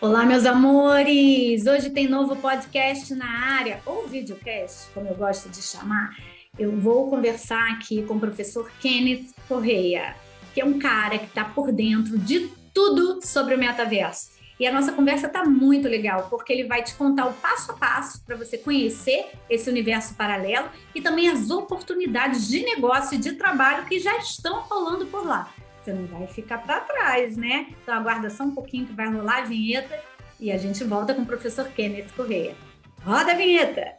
Olá, meus amores! Hoje tem novo podcast na área, ou videocast, como eu gosto de chamar. Eu vou conversar aqui com o professor Kenneth Correia, que é um cara que está por dentro de tudo sobre o metaverso. E a nossa conversa está muito legal, porque ele vai te contar o passo a passo para você conhecer esse universo paralelo e também as oportunidades de negócio e de trabalho que já estão rolando por lá. Você não vai ficar para trás, né? Então aguarda só um pouquinho que vai rolar a vinheta e a gente volta com o professor Kenneth Correia. Roda a vinheta!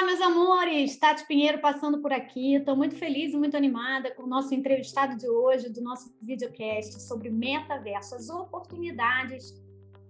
Meus amores, Tati Pinheiro passando por aqui. Estou muito feliz e muito animada com o nosso entrevistado de hoje, do nosso videocast sobre metaverso, as oportunidades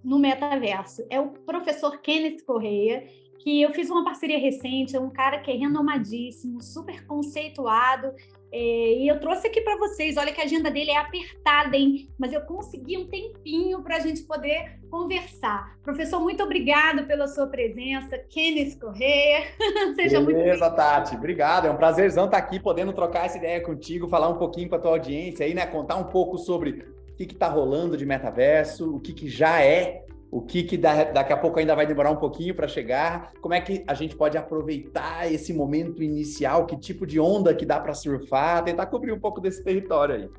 no metaverso. É o professor Kenneth Correia, que eu fiz uma parceria recente, é um cara que é renomadíssimo, super conceituado, e eu trouxe aqui para vocês. Olha que a agenda dele é apertada, hein? Mas eu consegui um tempinho para a gente poder conversar. Professor, muito obrigado pela sua presença. Kenneth Correia, seja muito bem-vindo. Beleza, Tati, obrigado. É um prazerzão estar aqui, podendo trocar essa ideia contigo, falar um pouquinho com a tua audiência aí, né? Contar um pouco sobre o que está rolando de metaverso, o que já é, o que daqui a pouco ainda vai demorar um pouquinho para chegar, como é que a gente pode aproveitar esse momento inicial, que tipo de onda que dá para surfar, tentar cobrir um pouco desse território aí.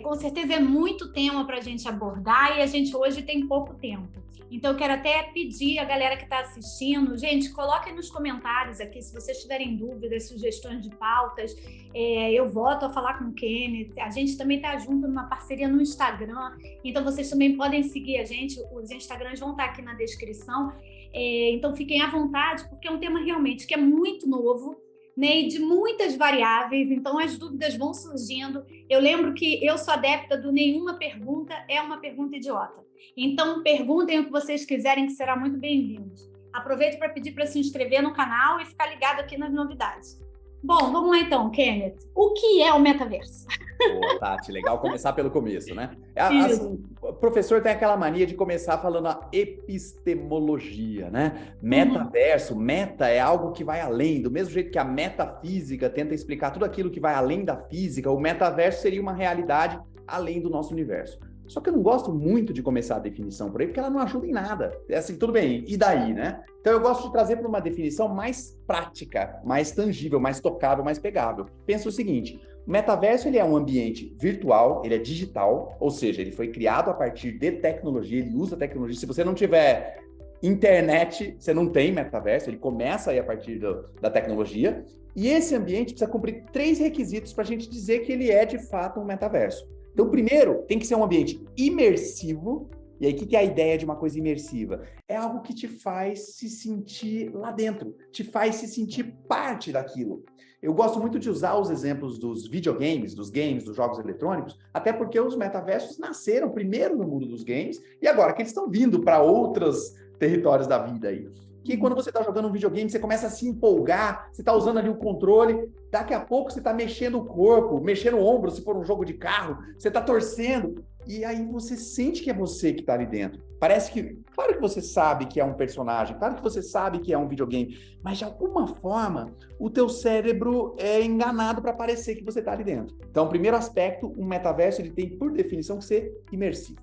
Com certeza é muito tema para a gente abordar e a gente hoje tem pouco tempo. Então, eu quero até pedir a galera que está assistindo, gente, coloquem nos comentários aqui se vocês tiverem dúvidas, sugestões de pautas. Eu volto a falar com o Kenneth. A gente também está junto numa parceria no Instagram, então vocês também podem seguir a gente. Os Instagrams vão estar aqui na descrição. Então, fiquem à vontade, porque é um tema realmente que é muito novo, né, e de muitas variáveis, então as dúvidas vão surgindo. Eu lembro que eu sou adepta do nenhuma pergunta é uma pergunta idiota. Então, perguntem o que vocês quiserem, que será muito bem-vindo. Aproveito para pedir para se inscrever no canal e ficar ligado aqui nas novidades. Bom, vamos lá então, Kenneth. O que é o metaverso? Boa, Tati, legal começar pelo começo, né? Assim, o professor tem aquela mania de começar falando a epistemologia, né? Metaverso, meta é algo que vai além, do mesmo jeito que a metafísica tenta explicar tudo aquilo que vai além da física, o metaverso seria uma realidade além do nosso universo. Só que eu não gosto muito de começar a definição por aí, porque ela não ajuda em nada. É assim, tudo bem, e daí, né? Então eu gosto de trazer para uma definição mais prática, mais tangível, mais tocável, mais pegável. Pensa o seguinte: o metaverso ele é um ambiente virtual, ele é digital, ou seja, ele foi criado a partir de tecnologia, ele usa tecnologia. Se você não tiver internet, você não tem metaverso, ele começa aí a partir da tecnologia. E esse ambiente precisa cumprir 3 requisitos para a gente dizer que ele é de fato um metaverso. Então, primeiro, tem que ser um ambiente imersivo. E aí, o que é a ideia de uma coisa imersiva? É algo que te faz se sentir lá dentro, te faz se sentir parte daquilo. Eu gosto muito de usar os exemplos dos videogames, dos games, dos jogos eletrônicos, até porque os metaversos nasceram primeiro no mundo dos games e agora que eles estão vindo para outros territórios da vida aí. Que quando você está jogando um videogame, você começa a se empolgar, você está usando ali o controle, daqui a pouco você está mexendo o corpo, mexendo o ombro, se for um jogo de carro, você está torcendo, e aí você sente que é você que está ali dentro. Parece que, claro que você sabe que é um personagem, claro que você sabe que é um videogame, mas de alguma forma o teu cérebro é enganado para parecer que você está ali dentro. Então, primeiro aspecto, um metaverso ele tem, por definição, que ser imersivo.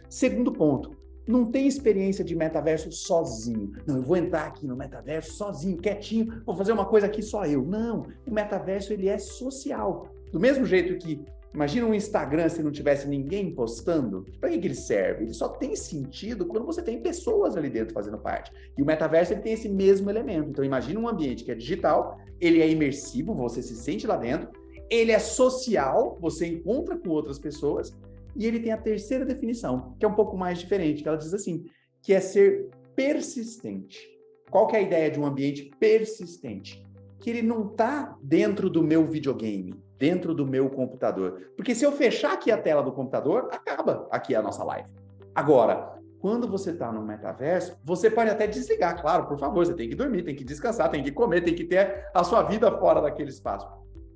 Segundo ponto, não tem experiência de metaverso sozinho. Não, eu vou entrar aqui no metaverso sozinho, quietinho, vou fazer uma coisa aqui só eu. Não, o metaverso ele é social. Do mesmo jeito que, imagina um Instagram se não tivesse ninguém postando, para que ele serve? Ele só tem sentido quando você tem pessoas ali dentro fazendo parte. E o metaverso ele tem esse mesmo elemento. Então imagina um ambiente que é digital, ele é imersivo, você se sente lá dentro, ele é social, você encontra com outras pessoas. E ele tem a terceira definição, que é um pouco mais diferente, que ela diz assim, que é ser persistente. Qual que é a ideia de um ambiente persistente? Que ele não está dentro do meu videogame, dentro do meu computador. Porque se eu fechar aqui a tela do computador, acaba aqui a nossa live. Agora, quando você está no metaverso, você pode até desligar, claro, por favor, você tem que dormir, tem que descansar, tem que comer, tem que ter a sua vida fora daquele espaço.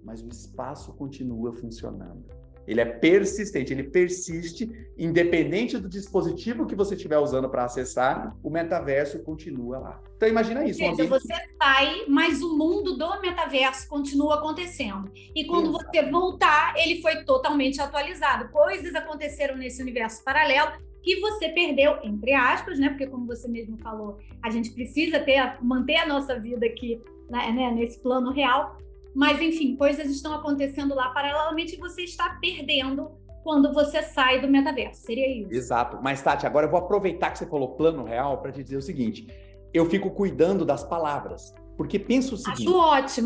Mas o espaço continua funcionando. Ele é persistente, ele persiste, independente do dispositivo que você estiver usando para acessar, o metaverso continua lá. Então imagina isso. Ou seja, você sai, mas o mundo do metaverso continua acontecendo. E quando você voltar, ele foi totalmente atualizado. Coisas aconteceram nesse universo paralelo que você perdeu, entre aspas, né? Porque como você mesmo falou, a gente precisa manter a nossa vida aqui, né, nesse plano real. Mas, enfim, coisas estão acontecendo lá paralelamente e você está perdendo quando você sai do metaverso. Seria isso. Exato. Mas, Tati, agora eu vou aproveitar que você falou plano real para te dizer o seguinte. Eu fico cuidando das palavras. Porque pensa o seguinte...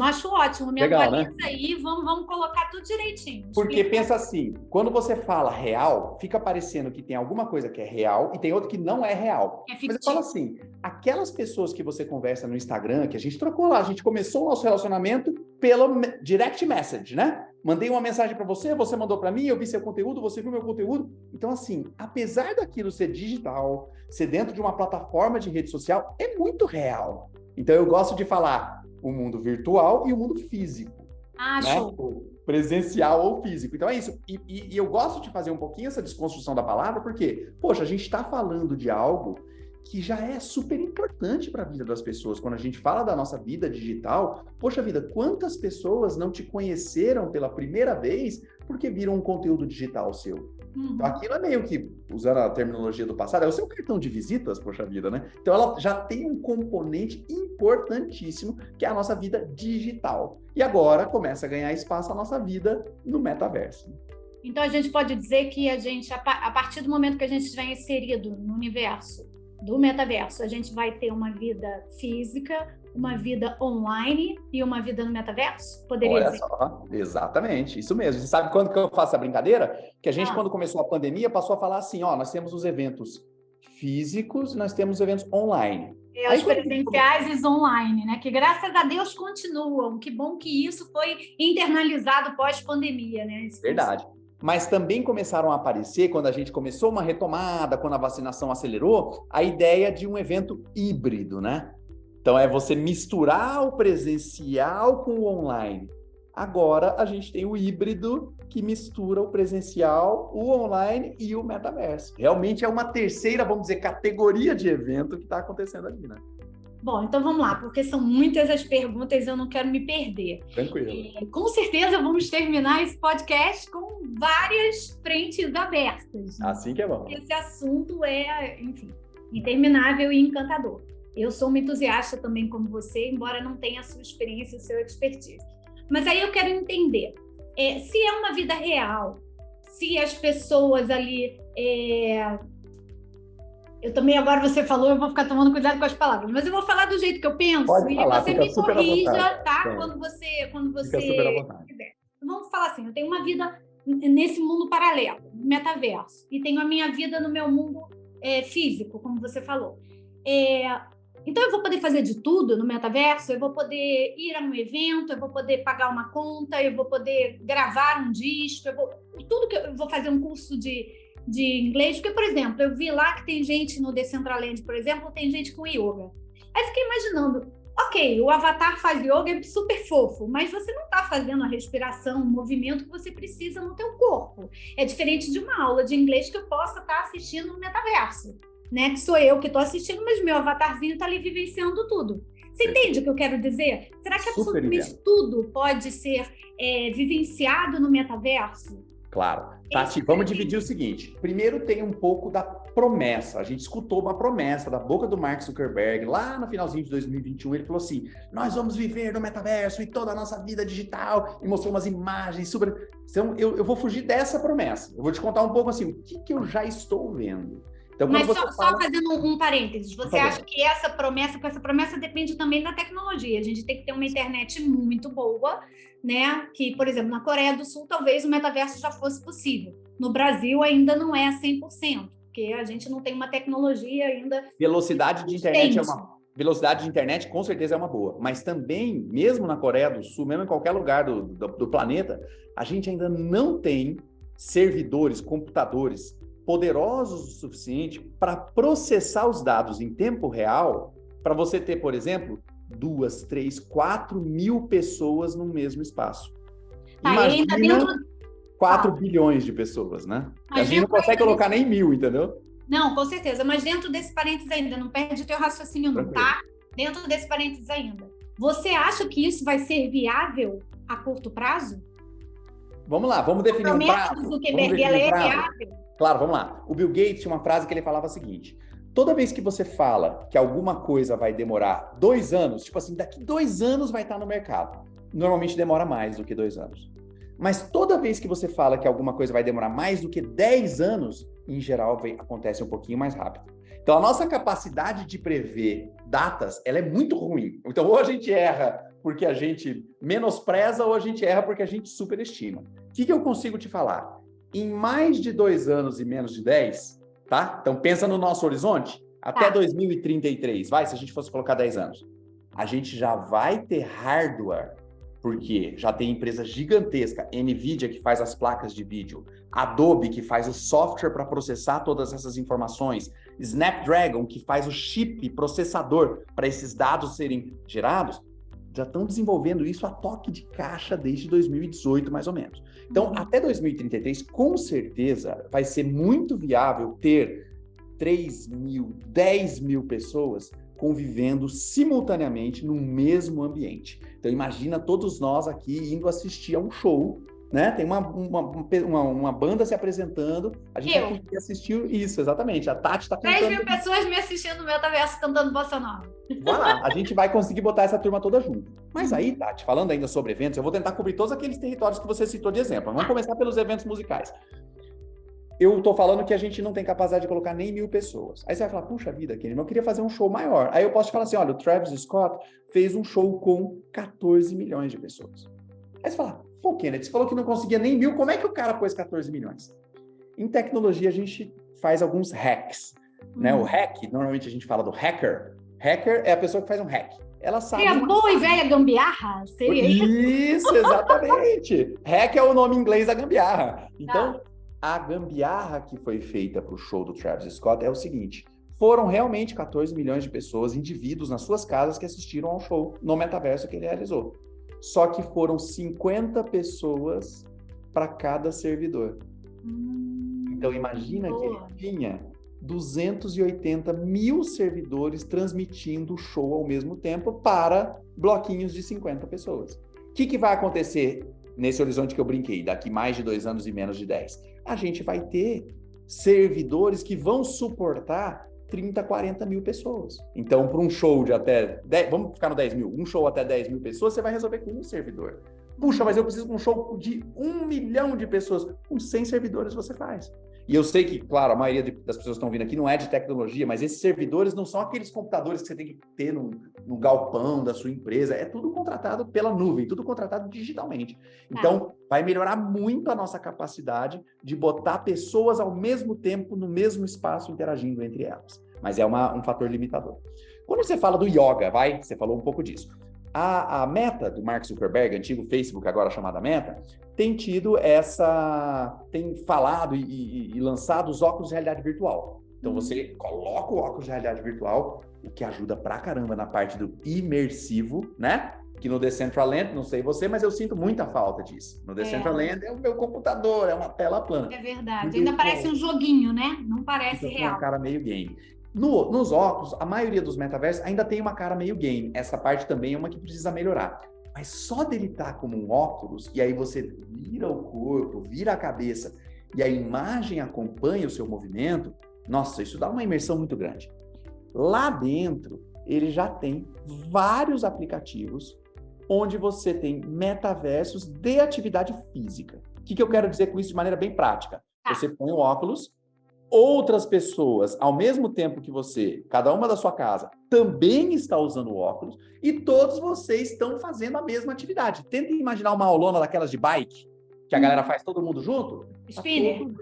Acho ótimo. Me legal, atualiza, né? aí, vamos colocar tudo direitinho. Porque pensa assim, quando você fala real, fica parecendo que tem alguma coisa que é real e tem outra que não é real. É Mas fictício. eu falo assim, aquelas pessoas que você conversa no Instagram, que a gente trocou lá, a gente começou o nosso relacionamento pelo direct message, né? Mandei uma mensagem para você, você mandou para mim, eu vi seu conteúdo, você viu meu conteúdo. Então, assim, apesar daquilo ser digital, ser dentro de uma plataforma de rede social, é muito real. Então, eu gosto de falar o mundo virtual e o mundo físico. Acho. Né? Presencial ou físico. Então, é isso. E eu gosto de fazer um pouquinho essa desconstrução da palavra, porque, poxa, a gente está falando de algo que já é super importante para a vida das pessoas. Quando a gente fala da nossa vida digital, poxa vida, quantas pessoas não te conheceram pela primeira vez porque viram um conteúdo digital seu? Então, aquilo é meio que, usando a terminologia do passado, é o seu cartão de visitas, poxa vida, né? Então, ela já tem um componente importantíssimo, que é a nossa vida digital. E agora começa a ganhar espaço a nossa vida no metaverso. Então, a gente pode dizer que a gente, a partir do momento que a gente estiver inserido no universo do metaverso, a gente vai ter uma vida física, uma vida online e uma vida no metaverso? Poderia Olha dizer? só, exatamente, isso mesmo. Você sabe quando que eu faço a brincadeira? Que a gente, quando começou a pandemia, passou a falar assim, ó, nós temos os eventos físicos e nós temos os eventos online. Os presenciais e os online, né? Que graças a Deus continuam. Que bom que isso foi internalizado pós-pandemia, né? Verdade. Mas também começaram a aparecer, quando a gente começou uma retomada, quando a vacinação acelerou, a ideia de um evento híbrido, né? Então, é você misturar o presencial com o online. Agora, a gente tem o híbrido que mistura o presencial, o online e o metaverso. Realmente é uma terceira, vamos dizer, categoria de evento que está acontecendo ali, né? Bom, então vamos lá, porque são muitas as perguntas e eu não quero me perder. Tranquilo. Com certeza vamos terminar esse podcast com várias frentes abertas. Né? Assim que é bom. Esse assunto é, enfim, interminável e encantador. Eu sou uma entusiasta também como você, embora não tenha a sua experiência e o seu expertise. Mas aí eu quero entender, se é uma vida real, se as pessoas ali... Eu também, agora você falou, eu vou ficar tomando cuidado com as palavras, mas eu vou falar do jeito que eu penso. Pode falar, e você me corrija, tá? É. Quando você Fica super à vontade. quiser. Vamos falar assim, eu tenho uma vida nesse mundo paralelo, metaverso, e tenho a minha vida no meu mundo físico, como você falou. Então, eu vou poder fazer de tudo no metaverso, eu vou poder ir a um evento, eu vou poder pagar uma conta, eu vou poder gravar um disco, tudo que eu vou fazer um curso de inglês, porque, por exemplo, eu vi lá que tem gente no Decentraland, por exemplo, tem gente com yoga. Aí fiquei imaginando, ok, o avatar faz yoga, é super fofo, mas você não está fazendo a respiração, o movimento que você precisa no teu corpo. É diferente de uma aula de inglês que eu possa estar assistindo no metaverso, né? Que sou eu que estou assistindo, mas meu avatarzinho está ali vivenciando tudo. Você entende o que eu quero dizer? Será que absolutamente tudo pode ser vivenciado no metaverso? Claro. Tati, vamos dividir o seguinte. Primeiro tem um pouco da promessa. A gente escutou uma promessa da boca do Mark Zuckerberg lá no finalzinho de 2021. Ele falou assim, nós vamos viver no metaverso e toda a nossa vida digital. E mostrou umas imagens super... Então, eu vou fugir dessa promessa. Eu vou te contar um pouco assim, o que eu já estou vendo. Então, mas só fazendo um parênteses, você acha que essa promessa depende também da tecnologia? A gente tem que ter uma internet muito boa, né? Que, por exemplo, na Coreia do Sul, talvez o metaverso já fosse possível. No Brasil, ainda não é 100%, porque a gente não tem uma tecnologia ainda... Velocidade de internet, com certeza, é uma boa. Mas também, mesmo na Coreia do Sul, mesmo em qualquer lugar do planeta, a gente ainda não tem servidores, computadores poderosos o suficiente para processar os dados em tempo real, para você ter, por exemplo, 2, 3, 4 mil pessoas no mesmo espaço. Imagina... 4 bilhões de pessoas, né? Mas a gente não consegue colocar nem 1.000, entendeu? Não, com certeza. Mas dentro desse parênteses ainda, não perde o teu raciocínio não, tá? Dentro desse parênteses ainda. Você acha que isso vai ser viável a curto prazo? Vamos lá, vamos definir um prazo. Do Zuckerberg, ela é viável? Claro, vamos lá. O Bill Gates tinha uma frase que ele falava a seguinte: toda vez que você fala que alguma coisa vai demorar 2 anos, tipo assim, daqui 2 anos vai estar no mercado. Normalmente demora mais do que 2 anos. Mas toda vez que você fala que alguma coisa vai demorar mais do que 10 anos, em geral acontece um pouquinho mais rápido. Então a nossa capacidade de prever datas, ela é muito ruim. Então ou a gente erra porque a gente menospreza ou a gente erra porque a gente superestima. O que eu consigo te falar? Em mais de 2 anos e menos de 10, tá? Então pensa no nosso horizonte, até 2033, vai, se a gente fosse colocar 10 anos. A gente já vai ter hardware, porque já tem empresa gigantesca, NVIDIA que faz as placas de vídeo, Adobe que faz o software para processar todas essas informações, Snapdragon que faz o chip processador para esses dados serem gerados, já estão desenvolvendo isso a toque de caixa desde 2018, mais ou menos. Então, até 2033, com certeza, vai ser muito viável ter 3.000, 10.000 pessoas convivendo simultaneamente no mesmo ambiente. Então, imagina todos nós aqui indo assistir a um show, né? Tem uma banda se apresentando, a gente vai conseguir assistir isso, exatamente. A Tati está cantando. 10.000 pessoas me assistindo no metaverso cantando bossa nova. Vai lá, a gente vai conseguir botar essa turma toda junto. Mas aí, Tati, falando ainda sobre eventos, eu vou tentar cobrir todos aqueles territórios que você citou de exemplo. Vamos começar pelos eventos musicais. Eu tô falando que a gente não tem capacidade de colocar nem 1.000 pessoas. Aí você vai falar, puxa vida, Kenny, eu queria fazer um show maior. Aí eu posso te falar assim, olha, o Travis Scott fez um show com 14 milhões de pessoas. Aí você fala, pô, Kenneth, você falou que não conseguia nem 1.000, como é que o cara pôs 14 milhões? Em tecnologia, a gente faz alguns hacks, né? O hack, normalmente a gente fala do hacker. Hacker é a pessoa que faz um hack. Ela sabe... É a boa e velha gambiarra? Seria isso, exatamente. Hack é o nome em inglês da gambiarra. Então... A gambiarra que foi feita para o show do Travis Scott é o seguinte: foram realmente 14 milhões de pessoas, indivíduos nas suas casas que assistiram ao show no metaverso que ele realizou. Só que foram 50 pessoas para cada servidor. Então imagina que ele tinha 280 mil servidores transmitindo o show ao mesmo tempo para bloquinhos de 50 pessoas. O que vai acontecer nesse horizonte que eu brinquei, daqui mais de 2 anos e menos de 10? A gente vai ter servidores que vão suportar 30, 40 mil pessoas. Então, para um show de até 10, vamos ficar no 10 mil, um show até 10 mil pessoas, você vai resolver com um servidor. Puxa, mas eu preciso de um show de 1 milhão de pessoas. Com 100 servidores você faz. E eu sei que, claro, a maioria das pessoas que estão vindo aqui não é de tecnologia, mas esses servidores não são aqueles computadores que você tem que ter no galpão da sua empresa. É tudo contratado pela nuvem, tudo contratado digitalmente. Então, vai melhorar muito a nossa capacidade de botar pessoas ao mesmo tempo no mesmo espaço interagindo entre elas. Mas é um fator limitador. Quando você fala do yoga, você falou um pouco disso. A Meta, do Mark Zuckerberg, antigo Facebook, agora chamada Meta, tem falado e lançado os óculos de realidade virtual. Então, você coloca o óculos de realidade virtual, o que ajuda pra caramba na parte do imersivo, né? Que no Decentraland, não sei você, mas eu sinto muita falta disso. No Decentraland é o meu computador, é uma tela plana. É verdade. Ainda parece um joguinho, né? Não parece real. Uma cara meio game. Nos óculos, a maioria dos metaversos ainda tem uma cara meio game. Essa parte também é uma que precisa melhorar. Mas só dele estar como um óculos, e aí você vira o corpo, vira a cabeça, e a imagem acompanha o seu movimento, nossa, isso dá uma imersão muito grande. Lá dentro, ele já tem vários aplicativos onde você tem metaversos de atividade física. O que eu quero dizer com isso de maneira bem prática? Você põe o óculos, outras pessoas, ao mesmo tempo que você, cada uma da sua casa, também está usando o óculos e todos vocês estão fazendo a mesma atividade. Tenta imaginar uma aulona daquelas de bike, que a galera faz todo mundo junto. Spinning.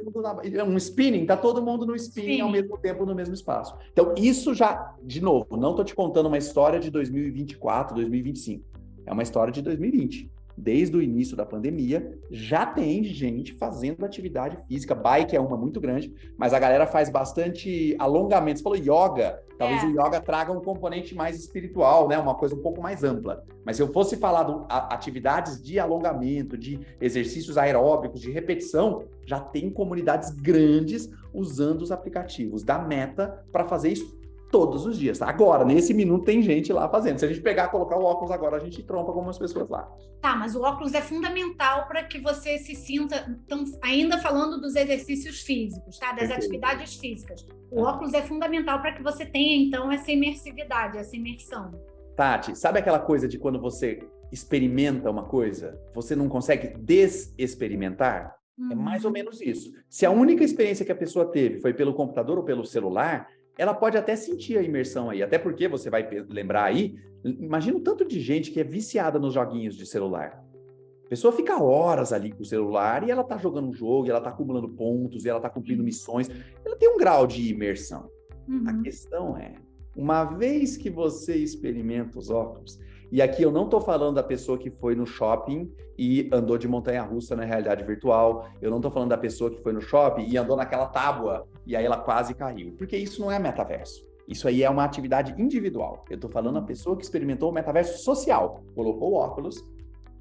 Um spinning, tá todo mundo no spinning ao mesmo tempo, no mesmo espaço. Então, isso já, de novo, não estou te contando uma história de 2024, 2025. É uma história de 2020. desde o início da pandemia, já tem gente fazendo atividade física. Bike é uma muito grande, mas a galera faz bastante alongamento. Você falou yoga, talvez o yoga traga um componente mais espiritual, né? Uma coisa um pouco mais ampla. Mas se eu fosse falar de atividades de alongamento, de exercícios aeróbicos, de repetição, já tem comunidades grandes usando os aplicativos da Meta para fazer isso todos os dias. Agora, nesse minuto, tem gente lá fazendo. Se a gente pegar, colocar o óculos agora, a gente trompa com umas pessoas lá. Tá, mas o óculos é fundamental para que você se sinta, ainda falando dos exercícios físicos, tá? Das atividades físicas. O óculos é fundamental para que você tenha, então, essa imersividade, essa imersão. Tati, sabe aquela coisa de quando você experimenta uma coisa, você não consegue desexperimentar? É mais ou menos isso. Se a única experiência que a pessoa teve foi pelo computador ou pelo celular, ela pode até sentir a imersão aí, até porque você vai lembrar aí, imagina o tanto de gente que é viciada nos joguinhos de celular. A pessoa fica horas ali com o celular e ela tá jogando um jogo, e ela tá acumulando pontos, e ela tá cumprindo missões, ela tem um grau de imersão. A questão é, uma vez que você experimenta os óculos, e aqui eu não estou falando da pessoa que foi no shopping e andou de montanha-russa na realidade virtual, eu não estou falando da pessoa que foi no shopping e andou naquela tábua e aí ela quase caiu, porque isso não é metaverso. Isso aí é uma atividade individual. Eu estou falando da pessoa que experimentou o metaverso social, colocou o óculos,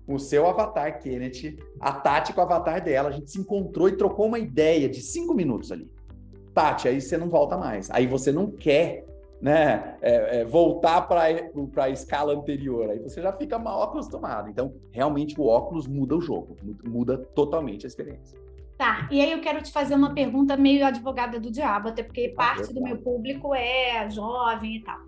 o seu avatar, Kenneth, a Tati com o avatar dela, a gente se encontrou e trocou uma ideia de 5 minutos ali. Tati, aí você não volta mais. Aí você não quer, né, voltar para a escala anterior, aí você já fica mal acostumado. Então, realmente, o óculos muda o jogo, muda totalmente a experiência. Tá, e aí eu quero te fazer uma pergunta meio advogada do diabo, até porque parte do meu público é jovem e tal.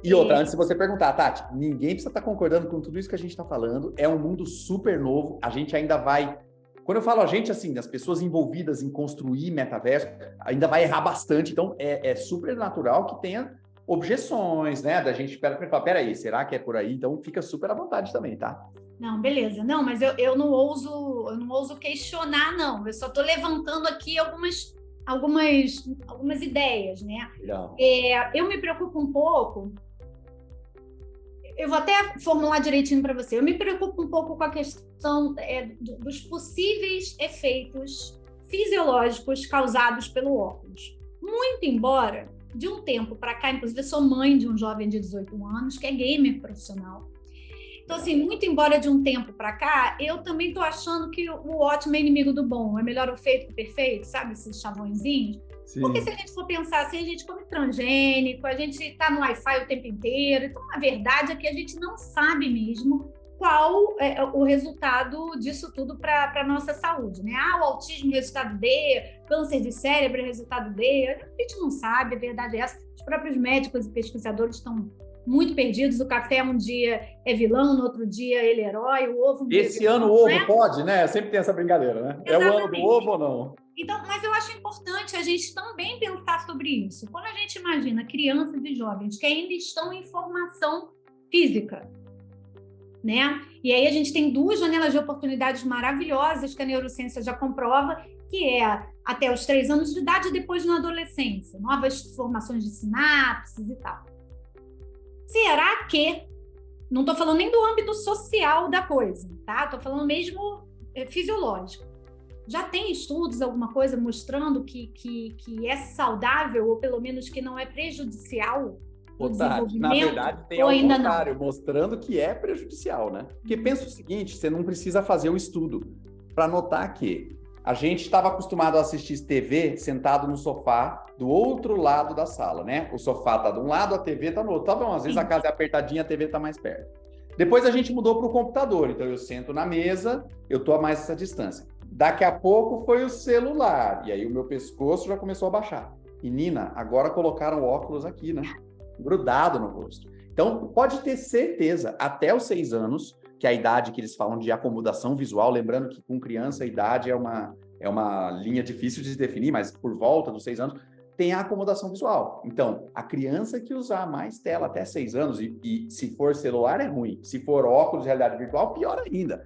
E outra, antes de você perguntar, Tati, ninguém precisa estar concordando com tudo isso que a gente está falando, é um mundo super novo, a gente ainda vai... Quando eu falo a gente, assim, as pessoas envolvidas em construir metaverso, ainda vai errar bastante, então é super natural que tenha objeções, né? Da gente falar, peraí, será que é por aí? Então fica super à vontade também, tá? Não, beleza. Não, mas eu não ouso questionar, não. Eu só estou levantando aqui algumas ideias, né? Eu me preocupo um pouco. Eu vou até formular direitinho para você. Eu me preocupo um pouco com a questão dos possíveis efeitos fisiológicos causados pelo óculos. Muito embora, de um tempo para cá, inclusive eu sou mãe de um jovem de 18 anos que é gamer profissional. Então, assim, muito embora de um tempo para cá, eu também estou achando que o ótimo é inimigo do bom. É melhor o feito que o perfeito, sabe? Esses chavõezinhos. Sim. Porque se a gente for pensar assim, a gente come transgênico, a gente está no Wi-Fi o tempo inteiro. Então, a verdade é que a gente não sabe mesmo qual é o resultado disso tudo para a nossa saúde, né? O autismo, resultado D, câncer de cérebro, resultado D. A gente não sabe, a verdade é essa. Os próprios médicos e pesquisadores estão muito perdidos. O café um dia é vilão, no outro dia ele é herói, o ovo... Esse ano o ovo pode, né? Sempre tem essa brincadeira, né? Exatamente. É o ano do ovo ou não? Então, mas eu acho importante a gente também pensar sobre isso. Quando a gente imagina crianças e jovens que ainda estão em formação física, né? E aí a gente tem 2 janelas de oportunidades maravilhosas que a neurociência já comprova, que é até os 3 anos de idade e depois na adolescência, novas formações de sinapses e tal. Será que, não estou falando nem do âmbito social da coisa, tá? Estou falando mesmo fisiológico. Já tem estudos, alguma coisa, mostrando que é saudável, ou pelo menos que não é prejudicial o desenvolvimento? Na verdade, tem ao contrário, mostrando que é prejudicial, né? Porque pensa o seguinte, você não precisa fazer o estudo para notar que a gente estava acostumado a assistir TV sentado no sofá do outro lado da sala, né? O sofá tá de um lado, a TV tá no outro. Tá bom, às vezes a casa é apertadinha, a TV tá mais perto. Depois a gente mudou para o computador, então eu sento na mesa, eu tô a mais essa distância. Daqui a pouco foi o celular, e aí o meu pescoço já começou a baixar. E Nina, agora colocaram óculos aqui, né? Grudado no rosto. Então, pode ter certeza, até os 6 anos, que é a idade que eles falam de acomodação visual, lembrando que com criança a idade é uma linha difícil de se definir, mas por volta dos 6 anos, tem a acomodação visual. Então, a criança que usar mais tela até 6 anos, e se for celular é ruim, se for óculos de realidade virtual, pior ainda.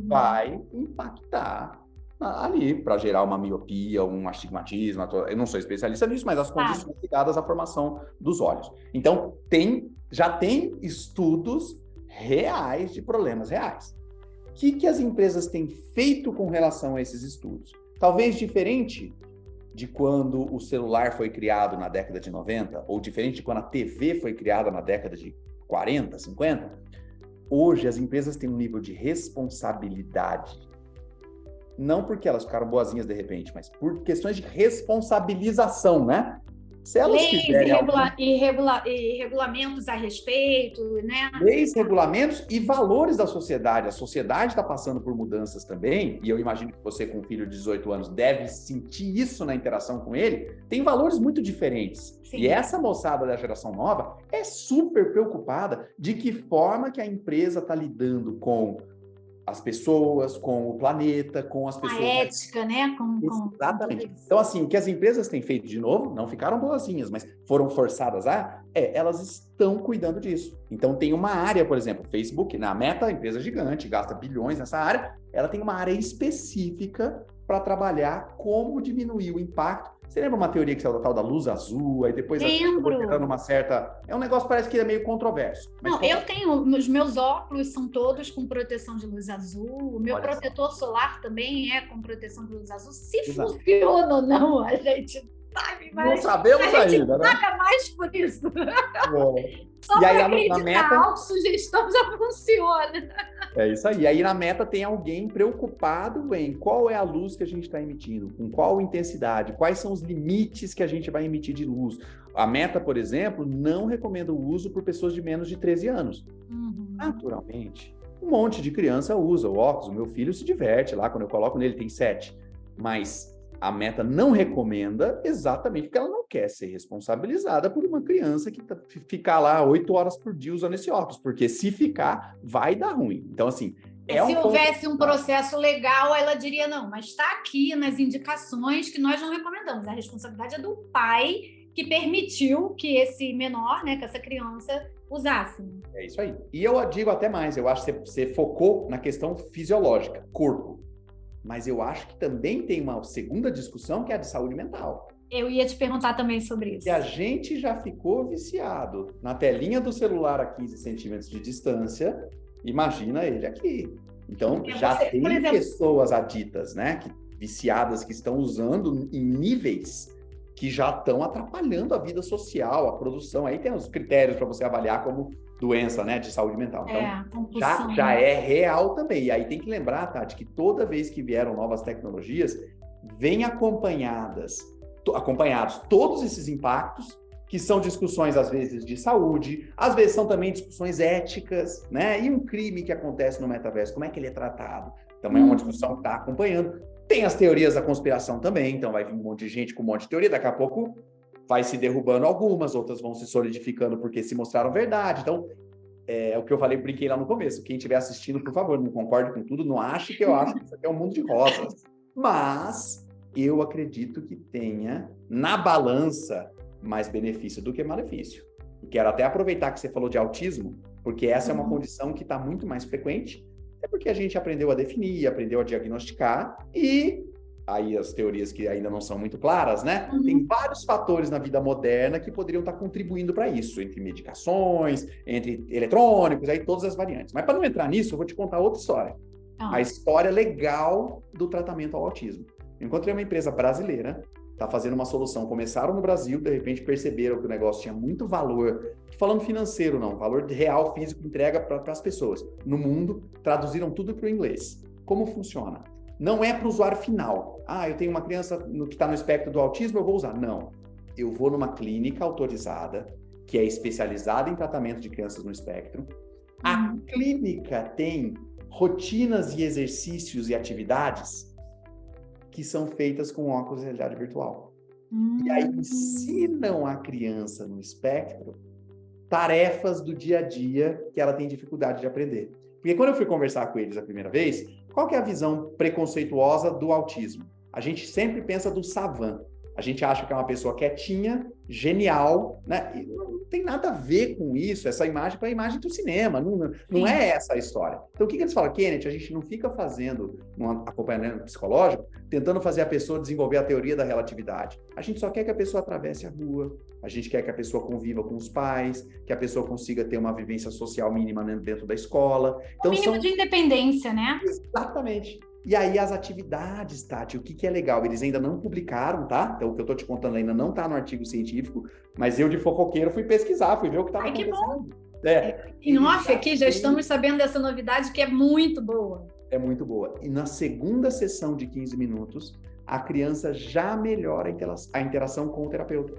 Vai impactar ali para gerar uma miopia, um astigmatismo. Eu não sou especialista nisso, mas as condições ligadas à formação dos olhos. Então, já tem estudos reais de problemas reais. que as empresas têm feito com relação a esses estudos? Talvez diferente de quando o celular foi criado na década de 90, ou diferente de quando a TV foi criada na década de 40, 50, hoje as empresas têm um nível de responsabilidade, não porque elas ficaram boazinhas de repente, mas por questões de responsabilização, né? Se elas leis e regulamentos a respeito, né? Leis, regulamentos e valores da sociedade. A sociedade está passando por mudanças também, e eu imagino que você, com um filho de 18 anos, deve sentir isso na interação com ele. Tem valores muito diferentes. Sim. E essa moçada da geração nova é super preocupada de que forma que a empresa está lidando com as pessoas, com o planeta, com as pessoas... A ética, né? Exatamente. Então, assim, o que as empresas têm feito, de novo, não ficaram boazinhas, mas foram forçadas elas estão cuidando disso. Então, tem uma área, por exemplo, Facebook, na Meta, empresa gigante, gasta bilhões nessa área, ela tem uma área específica para trabalhar como diminuir o impacto. Você lembra uma teoria que saiu da tal da luz azul, aí depois lembro. Numa certa... É um negócio que parece que é meio controverso. Não, eu tenho... Os meus óculos são todos com proteção de luz azul. O meu protetor solar também é com proteção de luz azul. Se funciona ou não, a gente sabe, mas... Não sabemos ainda, né? A gente paga mais por isso. Só e aí, para acreditar, na Meta... a autossugestão já funciona. É isso aí. E aí na Meta tem alguém preocupado em qual é a luz que a gente está emitindo, com qual intensidade, quais são os limites que a gente vai emitir de luz. A Meta, por exemplo, não recomenda o uso por pessoas de menos de 13 anos. Naturalmente, um monte de criança usa o óculos. O meu filho se diverte lá, quando eu coloco nele, tem 7. Mas a Meta não recomenda exatamente porque ela não quer ser responsabilizada por uma criança que ficar lá 8 horas por dia usando esse óculos, porque se ficar, vai dar ruim. Então, assim... Se houvesse um processo legal, ela diria, não, mas está aqui nas indicações que nós não recomendamos. A responsabilidade é do pai que permitiu que esse menor, né, que essa criança usasse. É isso aí. E eu digo até mais, eu acho que você focou na questão fisiológica, corpo. Mas eu acho que também tem uma segunda discussão, que é a de saúde mental. Eu ia te perguntar também sobre isso. E a gente já ficou viciado na telinha do celular a 15 centímetros de distância, imagina ele aqui. Então, tem pessoas aditas, né, viciadas, que estão usando em níveis que já estão atrapalhando a vida social, a produção. Aí tem os critérios para você avaliar como doença, né, de saúde mental. Então, já é real também. E aí tem que lembrar, Tati, que toda vez que vieram novas tecnologias, vem acompanhados todos esses impactos, que são discussões, às vezes, de saúde, às vezes são também discussões éticas, né? E um crime que acontece no metaverso, como é que ele é tratado? Também é uma discussão que está acompanhando. Tem as teorias da conspiração também, então vai vir um monte de gente com um monte de teoria, daqui a pouco vai se derrubando algumas, outras vão se solidificando porque se mostraram verdade. Então, é o que eu falei, brinquei lá no começo. Quem estiver assistindo, por favor, não concorde com tudo, não ache que eu acho que isso aqui é um mundo de rosas. Mas eu acredito que tenha, na balança, mais benefício do que malefício. E quero até aproveitar que você falou de autismo, porque essa é uma condição que está muito mais frequente, é porque a gente aprendeu a definir, aprendeu a diagnosticar, e aí as teorias que ainda não são muito claras, né? Tem vários fatores na vida moderna que poderiam estar contribuindo para isso, entre medicações, entre eletrônicos, aí todas as variantes. Mas para não entrar nisso, eu vou te contar outra história. A história legal do tratamento ao autismo. Eu encontrei uma empresa brasileira, está fazendo uma solução. Começaram no Brasil, de repente perceberam que o negócio tinha muito valor, falando financeiro não, valor real, físico, entrega para as pessoas. No mundo, traduziram tudo para o inglês. Como funciona? Não é para o usuário final. Eu tenho uma criança que está no espectro do autismo, eu vou usar. Não. Eu vou numa clínica autorizada, que é especializada em tratamento de crianças no espectro. A clínica tem rotinas e exercícios e atividades que são feitas com óculos de realidade virtual. E aí ensinam a criança no espectro tarefas do dia a dia que ela tem dificuldade de aprender. Porque quando eu fui conversar com eles a primeira vez, qual que é a visão preconceituosa do autismo? A gente sempre pensa do savant. a gente acha que é uma pessoa quietinha, genial, né? E não tem nada a ver com isso, essa imagem para a imagem do cinema, não é essa a história. Então, o que eles falam? Kenneth, a gente não fica fazendo um acompanhamento psicológico, tentando fazer a pessoa desenvolver a teoria da relatividade. A gente só quer que a pessoa atravesse a rua, a gente quer que a pessoa conviva com os pais, que a pessoa consiga ter uma vivência social mínima dentro da escola. Então, o mínimo de independência, né? Exatamente. E aí as atividades, Tati, o que é legal? Eles ainda não publicaram, tá? Então o que eu tô te contando ainda não tá no artigo científico, mas eu de fofoqueiro fui pesquisar, fui ver o que estava acontecendo. Em off aqui já estamos sabendo dessa novidade que é muito boa. É muito boa. E na segunda sessão de 15 minutos, a criança já melhora a interação com o terapeuta.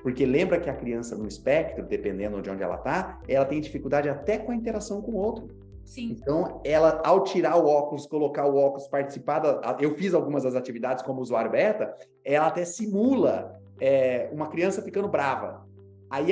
Porque lembra que a criança no espectro, dependendo de onde ela tá, ela tem dificuldade até com a interação com o outro. Sim. Então, ela, ao tirar o óculos, colocar o óculos, participar eu fiz algumas das atividades como usuário beta, ela até simula uma criança ficando brava. Aí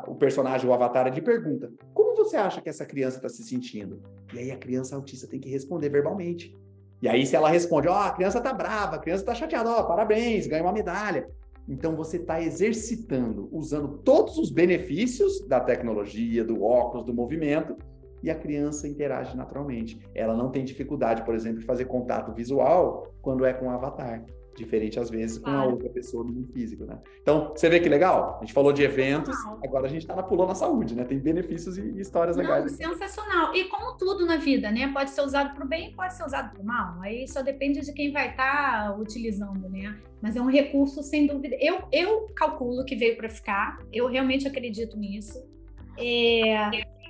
o personagem, o avatar, ele pergunta, como você acha que essa criança está se sentindo? E aí a criança autista tem que responder verbalmente. E aí se ela responde, a criança está brava, a criança está chateada, parabéns, ganha uma medalha. Então, você está exercitando, usando todos os benefícios da tecnologia, do óculos, do movimento, e a criança interage naturalmente. Ela não tem dificuldade, por exemplo, de fazer contato visual quando é com o avatar, diferente às vezes com a outra pessoa no mundo físico, né? Então, você vê que legal? A gente falou de eventos, agora a gente está pulando na saúde, né? Tem benefícios e histórias legais. Sensacional. E como tudo na vida, né? Pode ser usado para o bem, pode ser usado para o mal. Aí só depende de quem vai estar utilizando, né? Mas é um recurso, sem dúvida. Eu calculo que veio para ficar. Eu realmente acredito nisso.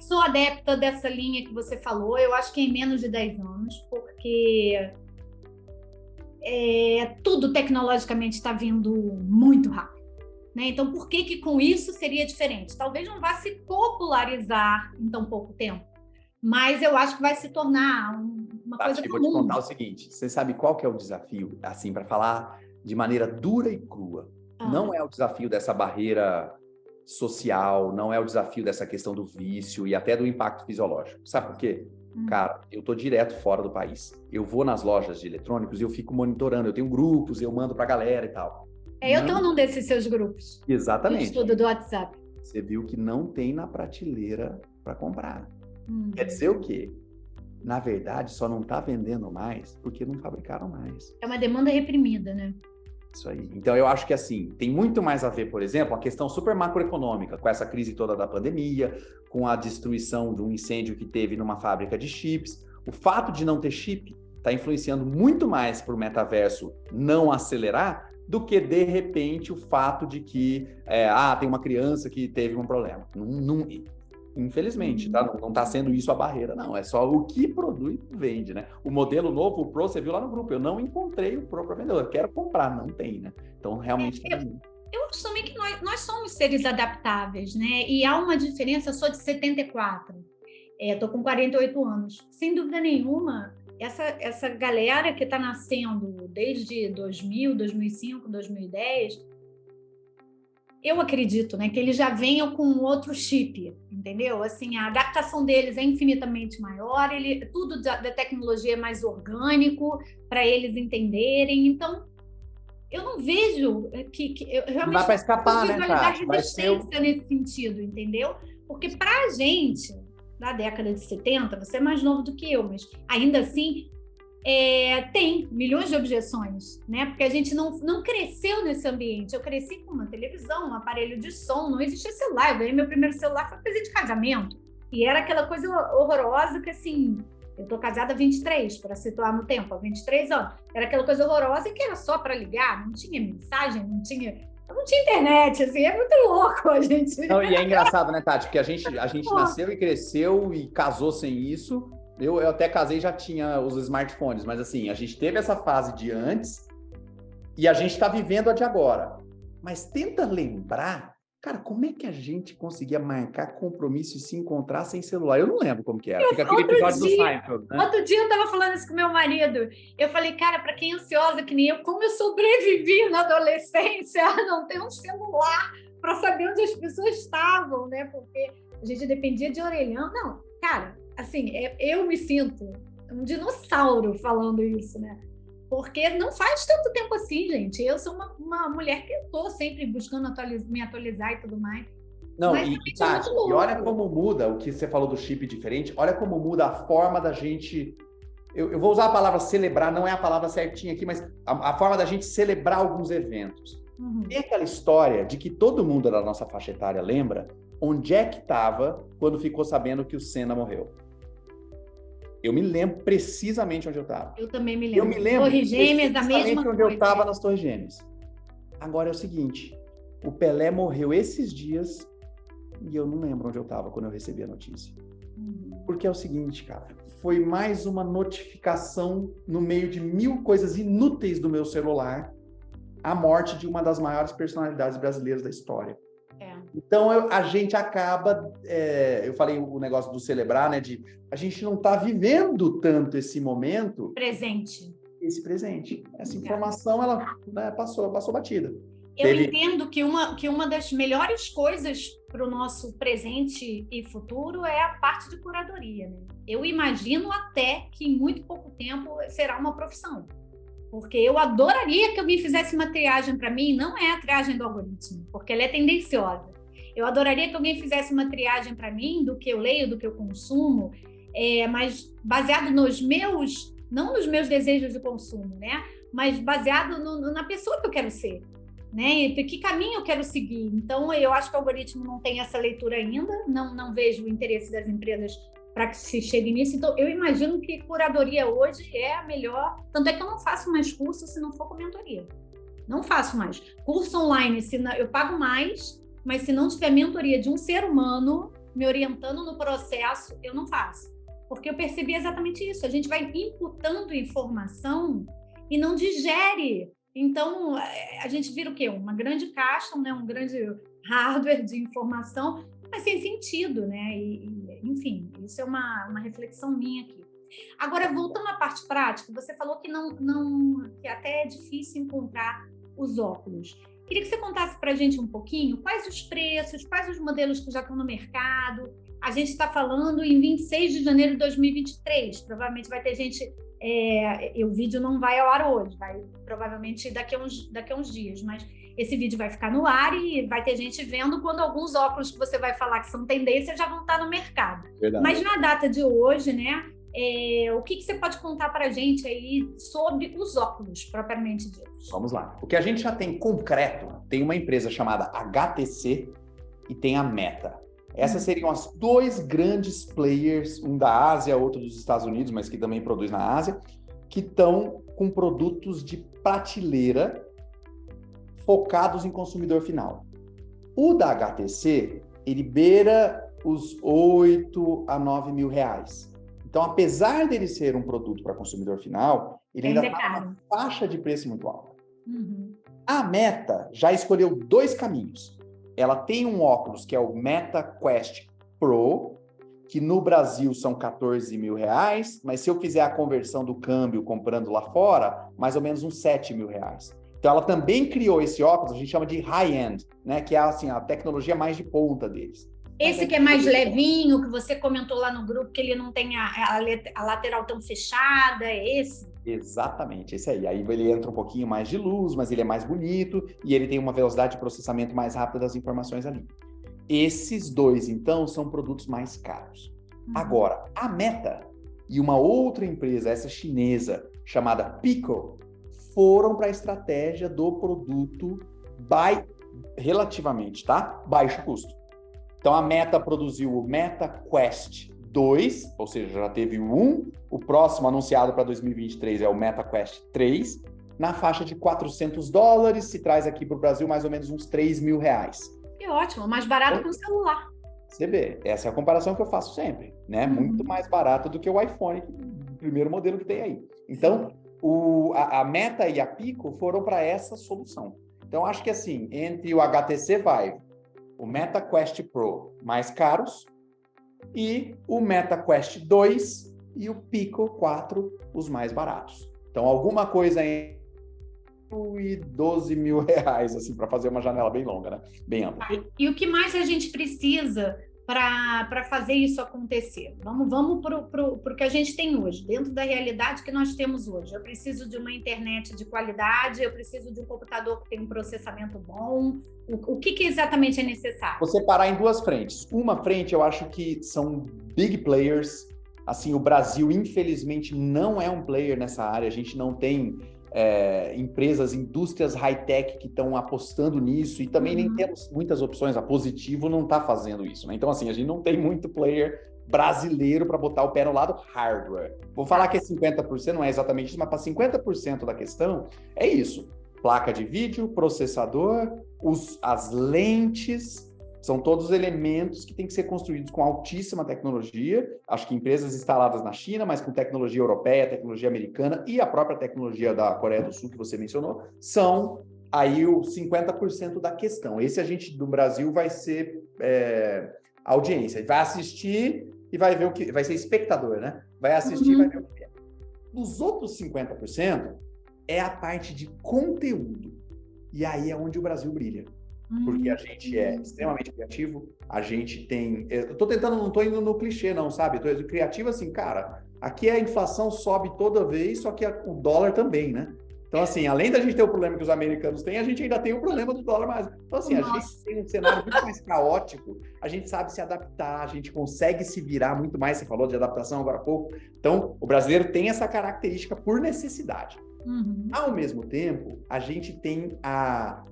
Sou adepta dessa linha que você falou, eu acho que em menos de 10 anos, porque tudo tecnologicamente está vindo muito rápido, né? Então, por que com isso seria diferente? Talvez não vá se popularizar em tão pouco tempo, mas eu acho que vai se tornar uma coisa comum. Eu vou te contar o seguinte, você sabe qual que é o desafio, assim, para falar de maneira dura e crua? Não é o desafio dessa barreira social, não é o desafio dessa questão do vício e até do impacto fisiológico. Sabe por quê? Cara, eu tô direto fora do país. Eu vou nas lojas de eletrônicos e eu fico monitorando. Eu tenho grupos, eu mando pra galera e tal. Eu tô num desses seus grupos. Exatamente. Estudo do WhatsApp. Você viu que não tem na prateleira para comprar. Quer dizer o quê? Na verdade, só não tá vendendo mais porque não fabricaram mais. É uma demanda reprimida, né? Isso aí. Então, eu acho que, assim, tem muito mais a ver, por exemplo, a questão super macroeconômica, com essa crise toda da pandemia, com a destruição de um incêndio que teve numa fábrica de chips. O fato de não ter chip está influenciando muito mais para o metaverso não acelerar do que, de repente, o fato de que tem uma criança que teve um problema. Infelizmente, tá? Não está sendo isso a barreira, não. É só o que produz vende, né? O modelo novo, o Pro, você viu lá no grupo. Eu não encontrei o Pro para vender. Eu quero comprar, não tem, né? Então, realmente... Eu acho também que nós somos seres adaptáveis, né? E há uma diferença. Eu sou de 74. Estou com 48 anos. Sem dúvida nenhuma, essa galera que está nascendo desde 2000, 2005, 2010... Eu acredito, né, que eles já venham com outro chip, entendeu? Assim, a adaptação deles é infinitamente maior, tudo da tecnologia é mais orgânico para eles entenderem. Então, eu não vejo que eu realmente não dá para escapar, né, Tati? Resistência nesse sentido, entendeu? Porque para a gente, na década de 70, você é mais novo do que eu, mas ainda assim tem milhões de objeções, né? Porque a gente não cresceu nesse ambiente. Eu cresci com uma televisão, um aparelho de som, não existia celular. Eu ganhei meu primeiro celular, foi presente de casamento. E era aquela coisa horrorosa que, assim, eu tô casada há 23, para situar no tempo, há 23 anos. Era aquela coisa horrorosa que era só para ligar, não tinha mensagem, não tinha internet, assim, é muito louco a gente. Não, e é engraçado, né, Tati? Porque a gente nasceu e cresceu e casou sem isso. Eu até casei e já tinha os smartphones, mas assim, a gente teve essa fase de antes e a gente está vivendo a de agora. Mas tenta lembrar, cara, como é que a gente conseguia marcar compromisso e se encontrar sem celular? Eu não lembro como que era. Fica aquele episódio do Seinfeld, né? Outro dia eu tava falando isso com meu marido. Eu falei, cara, para quem é ansiosa que nem eu, como eu sobrevivi na adolescência a não ter um celular para saber onde as pessoas estavam, né? Porque a gente dependia de orelhão. Não, cara, assim, eu me sinto um dinossauro falando isso, né? porque não faz tanto tempo assim, gente. Eu sou uma mulher que estou sempre buscando me atualizar e tudo mais. Não, Mas e Tati, e olha como muda o que você falou do chip diferente, olha como muda a forma da gente. Eu vou usar a palavra celebrar, não é a palavra certinha aqui, mas a forma da gente celebrar alguns eventos. Tem aquela história de que todo mundo da nossa faixa etária lembra onde é que estava quando ficou sabendo que o Senna morreu. Eu me lembro precisamente onde eu estava. Eu também me lembro. Eu me lembro Torres Gêmeas, da mesma onde coisa. eu estava nas Torres Gêmeas. Agora é o seguinte, o Pelé morreu esses dias e eu não lembro onde eu estava quando eu recebi a notícia. Porque é o seguinte, cara, foi mais uma notificação no meio de 1000 coisas inúteis do meu celular, a morte de uma das maiores personalidades brasileiras da história. Então, a gente acaba, eu falei o negócio do celebrar, né, de a gente não está vivendo tanto esse momento. Esse presente. Essa informação, ela, né, passou batida. Eu entendo que uma das melhores coisas para o nosso presente e futuro é a parte de curadoria, né? Eu imagino até que em muito pouco tempo será uma profissão. Porque eu adoraria que alguém fizesse uma triagem para mim, não é a triagem do algoritmo, porque ela é tendenciosa. Eu adoraria que alguém fizesse uma triagem para mim do que eu leio, do que eu consumo, mas baseado nos meus, não nos meus desejos de consumo, né? Mas baseado na pessoa que eu quero ser, né? E que caminho eu quero seguir. Então, eu acho que o algoritmo não tem essa leitura ainda, não vejo o interesse das empresas para que se chegue nisso. Então, eu imagino que curadoria hoje é a melhor. Tanto é que eu não faço mais curso se não for com mentoria. Não faço mais. Curso online, eu pago mais, mas se não tiver mentoria de um ser humano me orientando no processo, eu não faço. Porque eu percebi exatamente isso. A gente vai imputando informação e não digere. Então, a gente vira o quê? Uma grande caixa, né? Um grande hardware de informação, mas sem sentido, né? Enfim, isso é uma reflexão minha aqui. Agora, voltando à parte prática, você falou que que até é difícil encontrar os óculos. Queria que você contasse para a gente um pouquinho quais os preços, quais os modelos que já estão no mercado. A gente está falando em 26 de janeiro de 2023. Provavelmente vai ter gente... o vídeo não vai ao ar hoje, vai provavelmente daqui a uns dias, mas esse vídeo vai ficar no ar e vai ter gente vendo quando alguns óculos que você vai falar que são tendência já vão estar no mercado. Verdade. Mas na data de hoje, né, o que você pode contar para a gente aí sobre os óculos, propriamente ditos? Vamos lá. O que a gente já tem concreto, tem uma empresa chamada HTC e tem a Meta. Essas seriam as dois grandes players, um da Ásia, outro dos Estados Unidos, mas que também produz na Ásia, que estão com produtos de prateleira focados em consumidor final. O da HTC, ele beira os 8 a 9 mil reais. Então, apesar dele ser um produto para consumidor final, ele ainda está numa faixa de preço muito alta. A Meta já escolheu dois caminhos. Ela tem um óculos que é o Meta Quest Pro, que no Brasil são 14 mil reais, mas se eu fizer a conversão do câmbio comprando lá fora, mais ou menos uns 7 mil reais. Então ela também criou esse óculos, a gente chama de high-end, né? Que é assim, a tecnologia mais de ponta deles. Esse que é mais levinho, que você comentou lá no grupo, que ele não tem a lateral tão fechada, é esse? Exatamente, esse aí. Aí ele entra um pouquinho mais de luz, mas ele é mais bonito e ele tem uma velocidade de processamento mais rápida das informações ali. Esses dois, então, são produtos mais caros. Agora, a Meta e uma outra empresa, essa chinesa, chamada Pico, foram para a estratégia do produto relativamente, tá? Baixo custo. Então, a Meta produziu o Meta Quest 2, ou seja, já teve o 1, o próximo anunciado para 2023 é o Meta Quest 3, na faixa de $400, se traz aqui para o Brasil mais ou menos uns 3 mil reais. Que ótimo, mais barato que um celular. Você vê, essa é a comparação que eu faço sempre, né? Muito mais barato do que o iPhone, o primeiro modelo que tem aí. Então, a Meta e a Pico foram para essa solução. Então, acho que assim, entre o HTC Vive, o Meta Quest Pro mais caros e o Meta Quest 2 e o Pico 4 os mais baratos. Então, alguma coisa em e 12 mil reais, assim, para fazer uma janela bem longa, né? Bem ampla. E o que mais a gente precisa para fazer isso acontecer. Vamos para o que a gente tem hoje, dentro da realidade que nós temos hoje. Eu preciso de uma internet de qualidade, eu preciso de um computador que tenha um processamento bom. O que exatamente é necessário? Você parar em duas frentes. Uma frente, eu acho que são big players. Assim, o Brasil, infelizmente, não é um player nessa área. A gente não tem empresas, indústrias high-tech que estão apostando nisso, e também nem temos muitas opções. A Positivo não está fazendo isso, né? Então, assim, a gente não tem muito player brasileiro para botar o pé no lado hardware. Vou falar que é 50%, não é exatamente isso, mas para 50% da questão é isso. Placa de vídeo, processador, as lentes, são todos elementos que têm que ser construídos com altíssima tecnologia. Acho que empresas instaladas na China, mas com tecnologia europeia, tecnologia americana e a própria tecnologia da Coreia do Sul, que você mencionou, são aí o 50% da questão. Esse a gente, do Brasil, vai ser audiência. Vai assistir e vai ver o que... Vai ser espectador, né? Vai assistir e vai ver o que é. Os outros 50% é a parte de conteúdo. E aí é onde o Brasil brilha. Porque a gente é extremamente criativo, a gente tem... Eu tô tentando, não tô indo no clichê não, sabe? Eu tô criativo assim, cara, aqui a inflação sobe toda vez, só que o dólar também, né? Então, assim, além da gente ter o problema que os americanos têm, a gente ainda tem o problema do dólar mais. Então, assim, a gente tem um cenário muito mais caótico, a gente sabe se adaptar, a gente consegue se virar muito mais, você falou de adaptação agora há pouco. Então, o brasileiro tem essa característica por necessidade. Ao mesmo tempo, a gente tem a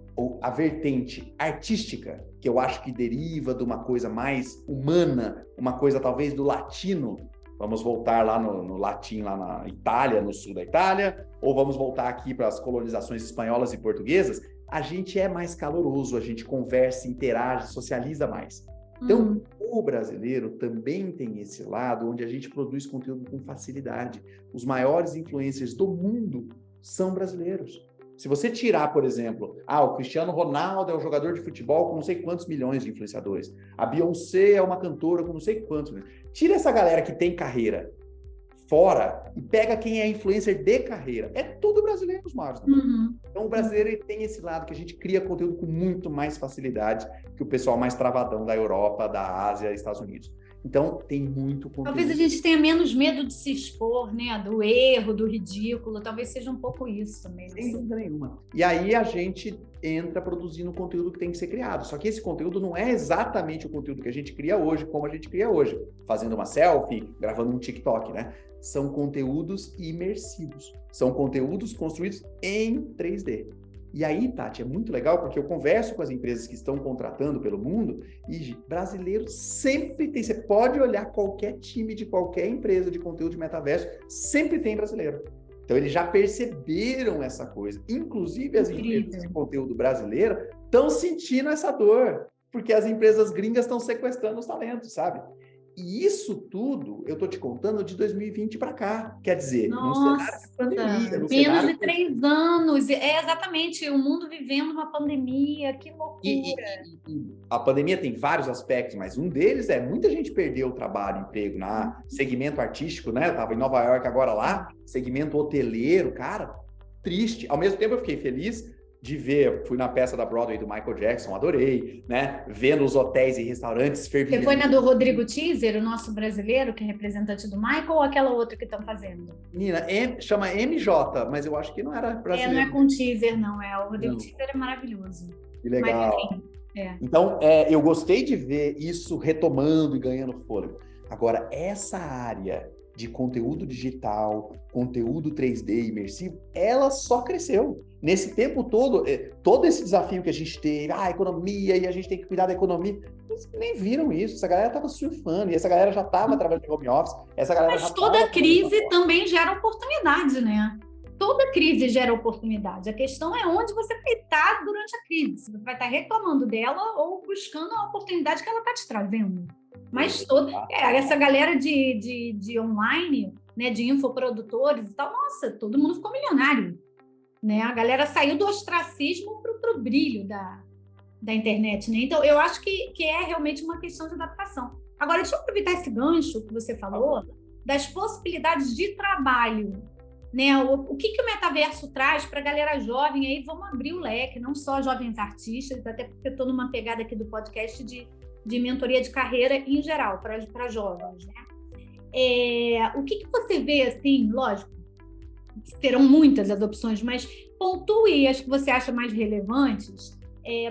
vertente artística, que eu acho que deriva de uma coisa mais humana, uma coisa talvez do latino. Vamos voltar lá no latim, lá na Itália, no sul da Itália, ou vamos voltar aqui para as colonizações espanholas e portuguesas. A gente é mais caloroso, a gente conversa, interage, socializa mais. Então, o brasileiro também tem esse lado onde a gente produz conteúdo com facilidade. Os maiores influencers do mundo são brasileiros. Se você tirar, por exemplo, o Cristiano Ronaldo é um jogador de futebol com não sei quantos milhões de influenciadores, a Beyoncé é uma cantora com não sei quantos. Tira essa galera que tem carreira fora e pega quem é influencer de carreira. É tudo brasileiro os maiores. Então, o brasileiro ele tem esse lado que a gente cria conteúdo com muito mais facilidade que o pessoal mais travadão da Europa, da Ásia e Estados Unidos. Então, tem muito conteúdo. Talvez a gente tenha menos medo de se expor, né? Do erro, do ridículo. Talvez seja um pouco isso também. Sem dúvida nenhuma. E aí a gente entra produzindo o conteúdo que tem que ser criado. Só que esse conteúdo não é exatamente o conteúdo que a gente cria hoje, como a gente cria hoje. Fazendo uma selfie, gravando um TikTok, né? São conteúdos imersivos. São conteúdos construídos em 3D. E aí, Tati, é muito legal porque eu converso com as empresas que estão contratando pelo mundo e brasileiro sempre tem. Você pode olhar qualquer time de qualquer empresa de conteúdo de metaverso, sempre tem brasileiro. Então, eles já perceberam essa coisa. Inclusive, as empresas de conteúdo brasileiro estão sentindo essa dor, porque as empresas gringas estão sequestrando os talentos, sabe? E isso tudo, eu tô te contando de 2020 para cá. Quer dizer, no cenário de pandemia. Menos de 3 anos. É exatamente, o mundo vivendo uma pandemia, que loucura. E a pandemia tem vários aspectos, mas um deles muita gente perdeu o trabalho, emprego na segmento artístico, né? Eu tava em Nova York agora lá, segmento hoteleiro, cara, triste. Ao mesmo tempo eu fiquei feliz de ver, fui na peça da Broadway do Michael Jackson, adorei, né? Vendo os hotéis e restaurantes fervilhantes. Você foi na do Rodrigo Teaser, o nosso brasileiro, que é representante do Michael, ou aquela outra que estão fazendo? Menina, chama MJ, mas eu acho que não era brasileiro. Não é com Teaser, não. O Rodrigo Teaser é maravilhoso. Que legal. Mas, enfim, Então, eu gostei de ver isso retomando e ganhando fôlego. Agora, essa área de conteúdo digital, conteúdo 3D imersivo, ela só cresceu. Nesse tempo todo, todo esse desafio que a gente teve, a economia, e a gente tem que cuidar da economia, eles nem viram isso. Essa galera estava surfando, e essa galera já estava trabalhando em home office. Mas toda crise também gera oportunidade, né? Toda crise gera oportunidade. A questão é onde você vai estar durante a crise. Você vai estar reclamando dela ou buscando a oportunidade que ela está te trazendo. Mas essa galera de online, né, de infoprodutores e tal, nossa, todo mundo ficou milionário. Né? A galera saiu do ostracismo para o brilho da internet. Né? Então, eu acho que é realmente uma questão de adaptação. Agora, deixa eu aproveitar esse gancho que você falou, das possibilidades de trabalho. Né? O que o metaverso traz para a galera jovem? Aí vamos abrir o leque, não só jovens artistas, até porque eu estou numa pegada aqui do podcast de de mentoria de carreira em geral, para jovens, né? O que você vê, assim, lógico, serão muitas as opções, mas pontue as que você acha mais relevantes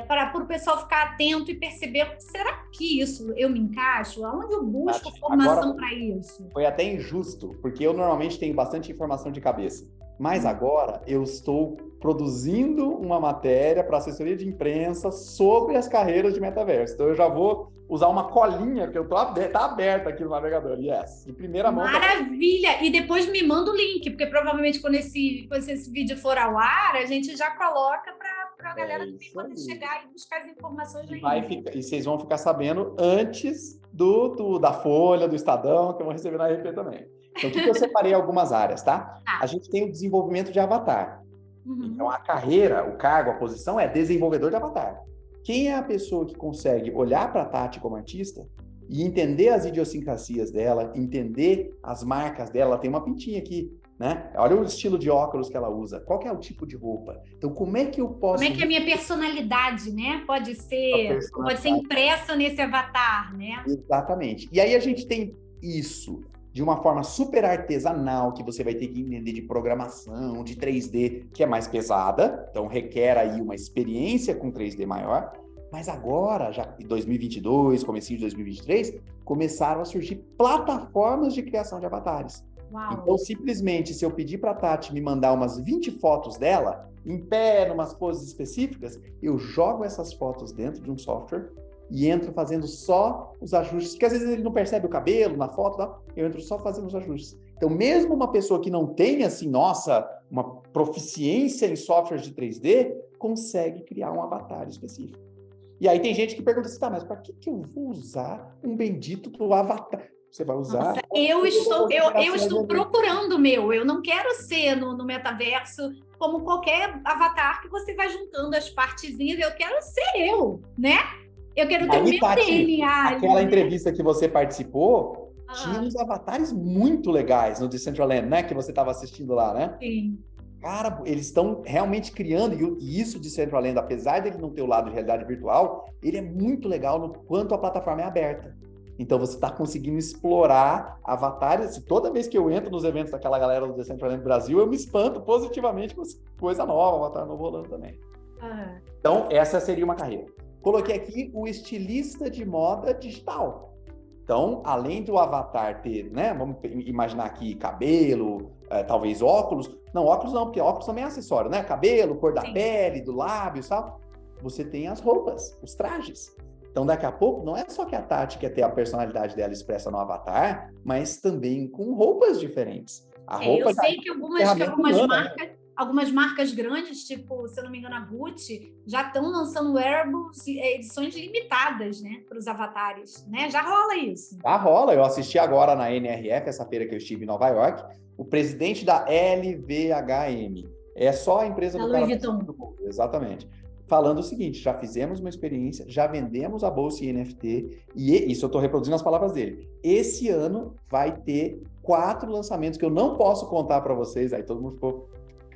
para o pessoal ficar atento e perceber, será que isso eu me encaixo? Aonde eu busco formação para isso? Foi até injusto, porque eu normalmente tenho bastante informação de cabeça. Mas agora eu estou produzindo uma matéria para assessoria de imprensa sobre as carreiras de metaverso. Então eu já vou usar uma colinha, porque tá aberta aqui no navegador. Yes, em primeira mão. Maravilha! E depois me manda o link, porque provavelmente quando esse vídeo for ao ar, a gente já coloca para a galera também poder chegar e buscar as informações aí. E vocês vão ficar sabendo antes da Folha, do Estadão, que eu vou receber na RP também. Então, o que eu separei algumas áreas, tá? A gente tem o desenvolvimento de avatar. Então, a carreira, o cargo, a posição é desenvolvedor de avatar. Quem é a pessoa que consegue olhar para a Tati como artista e entender as idiosincrasias dela, entender as marcas dela? Ela tem uma pintinha aqui, né? Olha o estilo de óculos que ela usa. Qual que é o tipo de roupa? Então, como é que eu posso... Como é que a minha personalidade, né? Pode ser impressa nesse avatar, né? Exatamente. E aí a gente tem isso de uma forma super artesanal, que você vai ter que entender de programação, de 3D, que é mais pesada, então requer aí uma experiência com 3D maior, mas agora, já em 2022, comecinho de 2023, começaram a surgir plataformas de criação de avatares. Uau. Então, simplesmente, se eu pedir para a Tati me mandar umas 20 fotos dela, em pé, numas poses específicas, eu jogo essas fotos dentro de um software e entro fazendo só os ajustes, porque às vezes ele não percebe o cabelo na foto, tá? Eu entro só fazendo os ajustes. Então, mesmo uma pessoa que não tem, assim, uma proficiência em softwares de 3D, consegue criar um avatar específico. E aí tem gente que pergunta assim, tá, mas para que eu vou usar um bendito do avatar? Você vai usar... Nossa, eu estou procurando o meu. Eu não quero ser no metaverso como qualquer avatar que você vai juntando as partezinhas. Eu quero ser eu, né? Eu quero ter o meu DNA. Aquela entrevista que você participou, tinha uns avatares muito legais no Decentraland, né? Que você estava assistindo lá, né? Sim. Cara, eles estão realmente criando, e isso de Decentraland, apesar dele não ter o lado de realidade virtual, ele é muito legal no quanto a plataforma é aberta. Então você está conseguindo explorar avatares. Toda vez que eu entro nos eventos daquela galera do Decentraland Brasil, eu me espanto positivamente com coisa nova, avatar novo rolando também. Então, essa seria uma carreira. Coloquei aqui o estilista de moda digital. Então, além do avatar ter, né? Vamos imaginar aqui cabelo, talvez óculos. Não, óculos não, porque óculos também é acessório, né? Cabelo, cor da pele, do lábio e tal. Você tem as roupas, os trajes. Então, daqui a pouco, não é só que a Tati quer ter a personalidade dela expressa no avatar, mas também com roupas diferentes. Eu sei que algumas marcas grandes, tipo, se eu não me engano, a Gucci, já estão lançando wearables, edições limitadas, né, para os avatares, né? Já rola isso. Já rola. Eu assisti agora na NRF, essa feira que eu estive em Nova York, o presidente da LVHM. É só a empresa do cara... Louis Vuitton. Exatamente. Falando o seguinte, já fizemos uma experiência, já vendemos a bolsa em NFT, e isso eu estou reproduzindo as palavras dele. Esse ano vai ter 4 lançamentos que eu não posso contar para vocês, aí todo mundo ficou...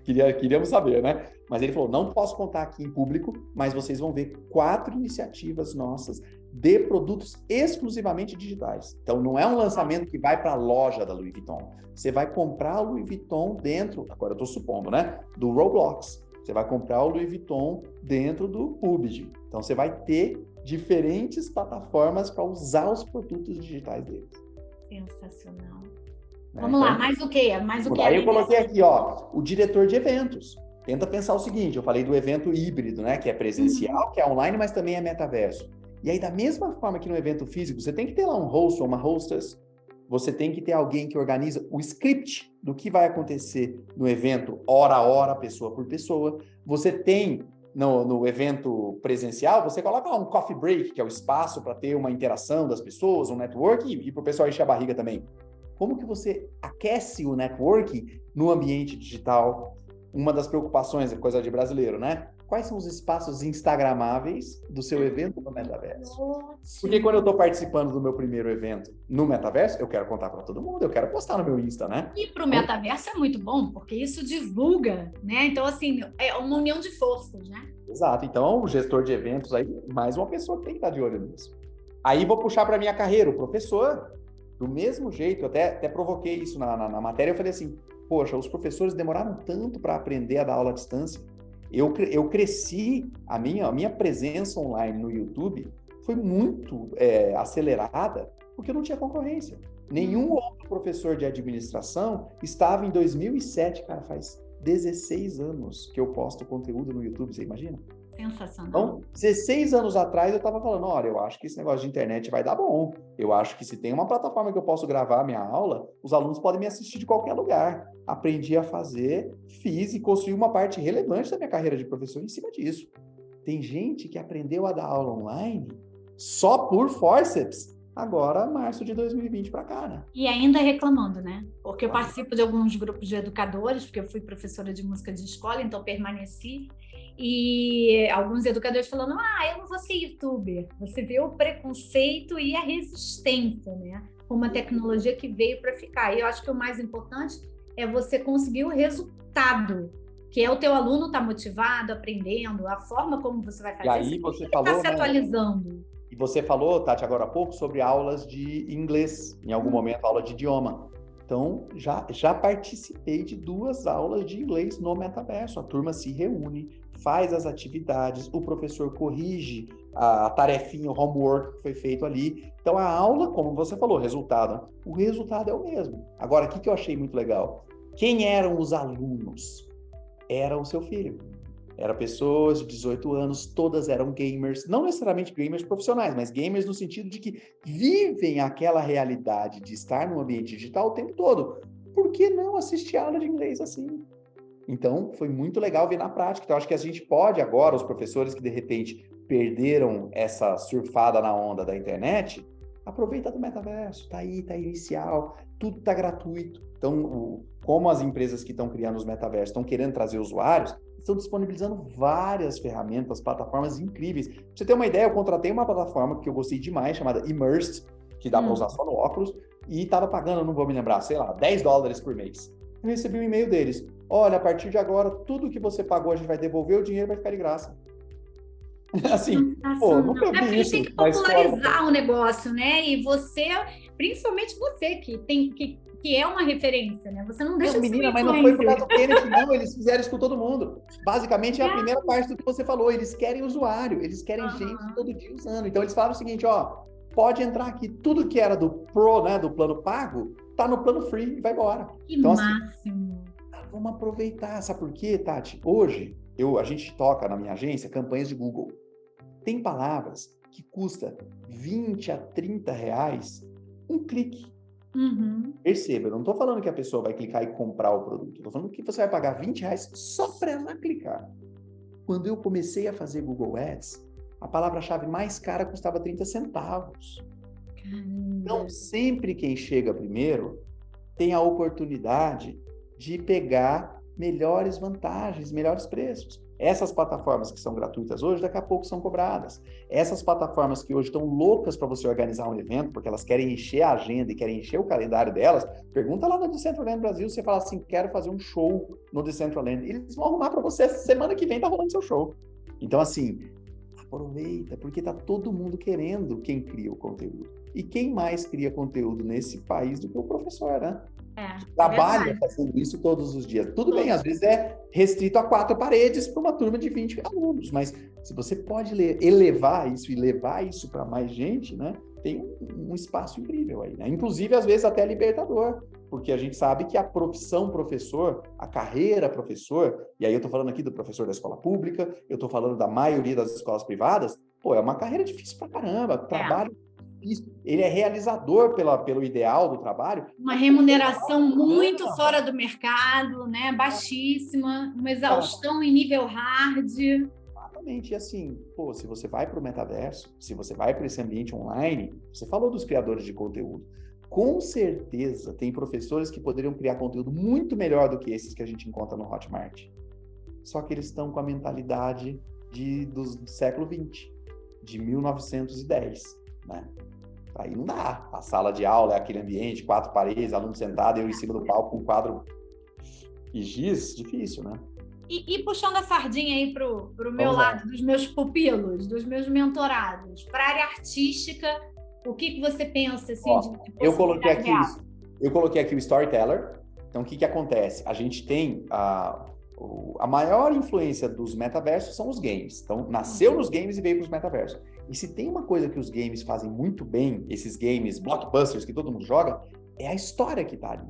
Queríamos saber, né? Mas ele falou, não posso contar aqui em público, mas vocês vão ver 4 iniciativas nossas de produtos exclusivamente digitais. Então, não é um lançamento que vai para a loja da Louis Vuitton. Você vai comprar o Louis Vuitton dentro, agora eu estou supondo, né? Do Roblox. Você vai comprar o Louis Vuitton dentro do PUBG. Então, você vai ter diferentes plataformas para usar os produtos digitais deles. Sensacional. Vamos lá, mais o quê? Aí eu coloquei aqui, ó, o diretor de eventos. Tenta pensar o seguinte, eu falei do evento híbrido, né? Que é presencial, que é online, mas também é metaverso. E aí, da mesma forma que no evento físico, você tem que ter lá um host ou uma hostess, você tem que ter alguém que organiza o script do que vai acontecer no evento, hora a hora, pessoa por pessoa. Você tem, no evento presencial, você coloca lá um coffee break, que é o espaço para ter uma interação das pessoas, um network, e para o pessoal encher a barriga também. Como que você aquece o networking no ambiente digital? Uma das preocupações, é coisa de brasileiro, né? Quais são os espaços instagramáveis do seu evento no metaverso? Porque quando eu estou participando do meu primeiro evento no metaverso, eu quero contar para todo mundo, eu quero postar no meu Insta, né? E para o metaverso é muito bom, porque isso divulga, né? Então, assim, é uma união de forças, né? Exato. Então, o gestor de eventos aí, mais uma pessoa que tem que estar de olho nisso. Aí vou puxar para minha carreira, o professor, do mesmo jeito, eu até provoquei isso na matéria, eu falei assim, poxa, os professores demoraram tanto para aprender a dar aula à distância. Eu cresci, a minha presença online no YouTube foi muito acelerada, porque eu não tinha concorrência. Nenhum outro professor de administração estava em 2007, cara, faz 16 anos que eu posto conteúdo no YouTube, você imagina? Sensacional. Então, 16 anos atrás eu estava falando, olha, eu acho que esse negócio de internet vai dar bom. Eu acho que se tem uma plataforma que eu posso gravar a minha aula, os alunos podem me assistir de qualquer lugar. Aprendi a fazer, fiz e construí uma parte relevante da minha carreira de professor em cima disso. Tem gente que aprendeu a dar aula online só por forceps, agora, março de 2020 para cá, né? E ainda reclamando, né? Porque eu participo de alguns grupos de educadores, porque eu fui professora de música de escola, então permaneci. E alguns educadores falando, eu não vou ser youtuber. Você vê o preconceito e a resistência, né? Com uma tecnologia que veio para ficar. E eu acho que o mais importante é você conseguir o resultado, que é o teu aluno estar motivado, aprendendo, a forma como você vai fazer. E aí você falou, se atualizando. E você falou, Tati, agora há pouco, sobre aulas de inglês, em algum momento, aula de idioma. Então, já participei de 2 aulas de inglês no metaverso. A turma se reúne, faz as atividades, o professor corrige a tarefinha, o homework que foi feito ali. Então, a aula, como você falou, o resultado é o mesmo. Agora, o que eu achei muito legal? Quem eram os alunos? Era o seu filho. Eram pessoas de 18 anos, todas eram gamers, não necessariamente gamers profissionais, mas gamers no sentido de que vivem aquela realidade de estar no ambiente digital o tempo todo. Por que não assistir aula de inglês assim? Então, foi muito legal ver na prática. Então, acho que a gente pode agora, os professores que de repente perderam essa surfada na onda da internet, aproveita do metaverso, tá aí, tá inicial, tudo tá gratuito. Então, como as empresas que estão criando os metaversos estão querendo trazer usuários, estão disponibilizando várias ferramentas, plataformas incríveis. Pra você ter uma ideia, eu contratei uma plataforma que eu gostei demais, chamada Immersed, que dá para usar só no óculos, e estava pagando, não vou me lembrar, sei lá, $10 por mês. Eu recebi um e-mail deles. Olha, a partir de agora, tudo que você pagou, a gente vai devolver o dinheiro, vai ficar de graça. Assim, nunca vi porque isso. Tem que popularizar o negócio, né? E você, principalmente você, que é uma referência, né? Você não deixa de ser mas não foi por causa do Kennedy, não. Eles fizeram isso com todo mundo. Basicamente, é a primeira parte do que você falou. Eles querem usuário, eles querem gente todo dia usando. Então, eles falaram o seguinte, pode entrar aqui. Tudo que era do Pro, né, do plano pago, tá no plano free e vai embora. Que então, máximo. Assim, vamos aproveitar. Sabe por quê, Tati? Hoje, a gente toca na minha agência campanhas de Google. Tem palavras que custa 20 a 30 reais um clique. Perceba, eu não estou falando que a pessoa vai clicar e comprar o produto. Estou falando que você vai pagar 20 reais só para ela clicar. Quando eu comecei a fazer Google Ads, a palavra-chave mais cara custava 30 centavos. Então, sempre quem chega primeiro tem a oportunidade de pegar melhores vantagens, melhores preços. Essas plataformas que são gratuitas hoje, daqui a pouco são cobradas. Essas plataformas que hoje estão loucas para você organizar um evento, porque elas querem encher a agenda e querem encher o calendário delas, pergunta lá no Decentraland Brasil, você fala assim, quero fazer um show no Decentraland. Eles vão arrumar para você, semana que vem tá rolando seu show. Então, assim, aproveita, porque tá todo mundo querendo quem cria o conteúdo. E quem mais cria conteúdo nesse país do que o professor, né? Trabalha fazendo isso todos os dias. Tudo bem, às vezes é restrito a 4 paredes para uma turma de 20 alunos, mas se você pode elevar isso e levar isso para mais gente, né, tem um espaço incrível aí, né? Inclusive, às vezes, até libertador, porque a gente sabe que a profissão professor, a carreira professor, e aí eu estou falando aqui do professor da escola pública, eu estou falando da maioria das escolas privadas, é uma carreira difícil pra caramba, trabalho ele é realizador pelo ideal do trabalho. Uma remuneração muito fora do mercado, né? Baixíssima, uma exaustão em nível hard. Exatamente. E assim, se você vai para o metaverso, se você vai para esse ambiente online, você falou dos criadores de conteúdo. Com certeza tem professores que poderiam criar conteúdo muito melhor do que esses que a gente encontra no Hotmart. Só que eles estão com a mentalidade do século XX, de 1910, né? Aí não dá. A sala de aula é aquele ambiente, 4 paredes, aluno sentado, eu em cima do palco com um quadro e giz, difícil, né? E puxando a sardinha aí pro meu Vamos lá. lado, dos meus pupilos, dos meus mentorados, para a área artística, o que você pensa assim, de eu coloquei possibilidade aqui, real? eu coloquei aqui o storyteller. Então, o que acontece? A gente tem a maior influência dos metaversos são os games. Então, nasceu nos games e veio para os metaversos. E se tem uma coisa que os games fazem muito bem, esses games blockbusters que todo mundo joga, é a história que tá ali.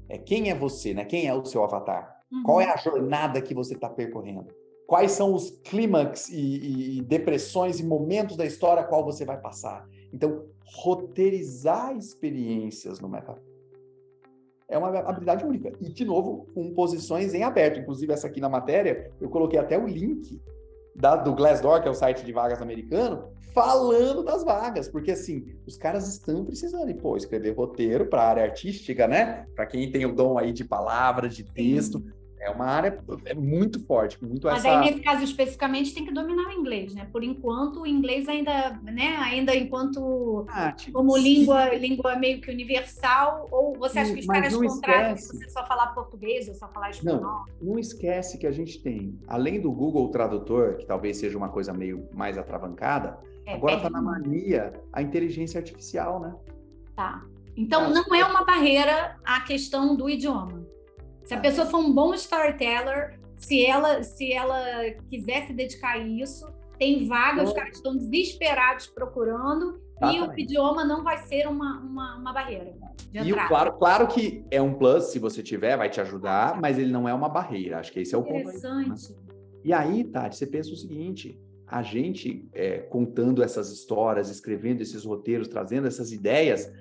É quem é você, né? Quem é o seu avatar? Qual é a jornada que você está percorrendo? Quais são os clímax e depressões e momentos da história a qual você vai passar? Então, roteirizar experiências no metaverso é uma habilidade única. E, de novo, com posições em aberto. Inclusive, essa aqui na matéria, eu coloquei até o link do Glassdoor, que é o site de vagas americano, falando das vagas. Porque, assim, os caras estão precisando. E, pô, escrever roteiro para a área artística, né? Para quem tem o dom aí de palavra, de texto. Sim. É uma área muito forte, muito Mas aí, nesse caso especificamente, tem que dominar o inglês, né? Por enquanto, o inglês ainda, né? Ainda enquanto como língua meio que universal, ou você acha que os caras contratam se você só falar português ou só falar espanhol? Não esquece que a gente tem, além do Google Tradutor, que talvez seja uma coisa meio mais atravancada, agora está na mania a inteligência artificial, né? Tá. Então, não é uma barreira a questão do idioma. Se a pessoa for um bom storyteller, se ela quiser se dedicar a isso, tem vaga, os caras estão desesperados procurando, e o idioma não vai ser uma barreira de entrada. Claro que é um plus, se você tiver, vai te ajudar, mas ele não é uma barreira. Acho que esse é o ponto. Interessante. Né? E aí, Tati, você pensa o seguinte, a gente contando essas histórias, escrevendo esses roteiros, trazendo essas ideias,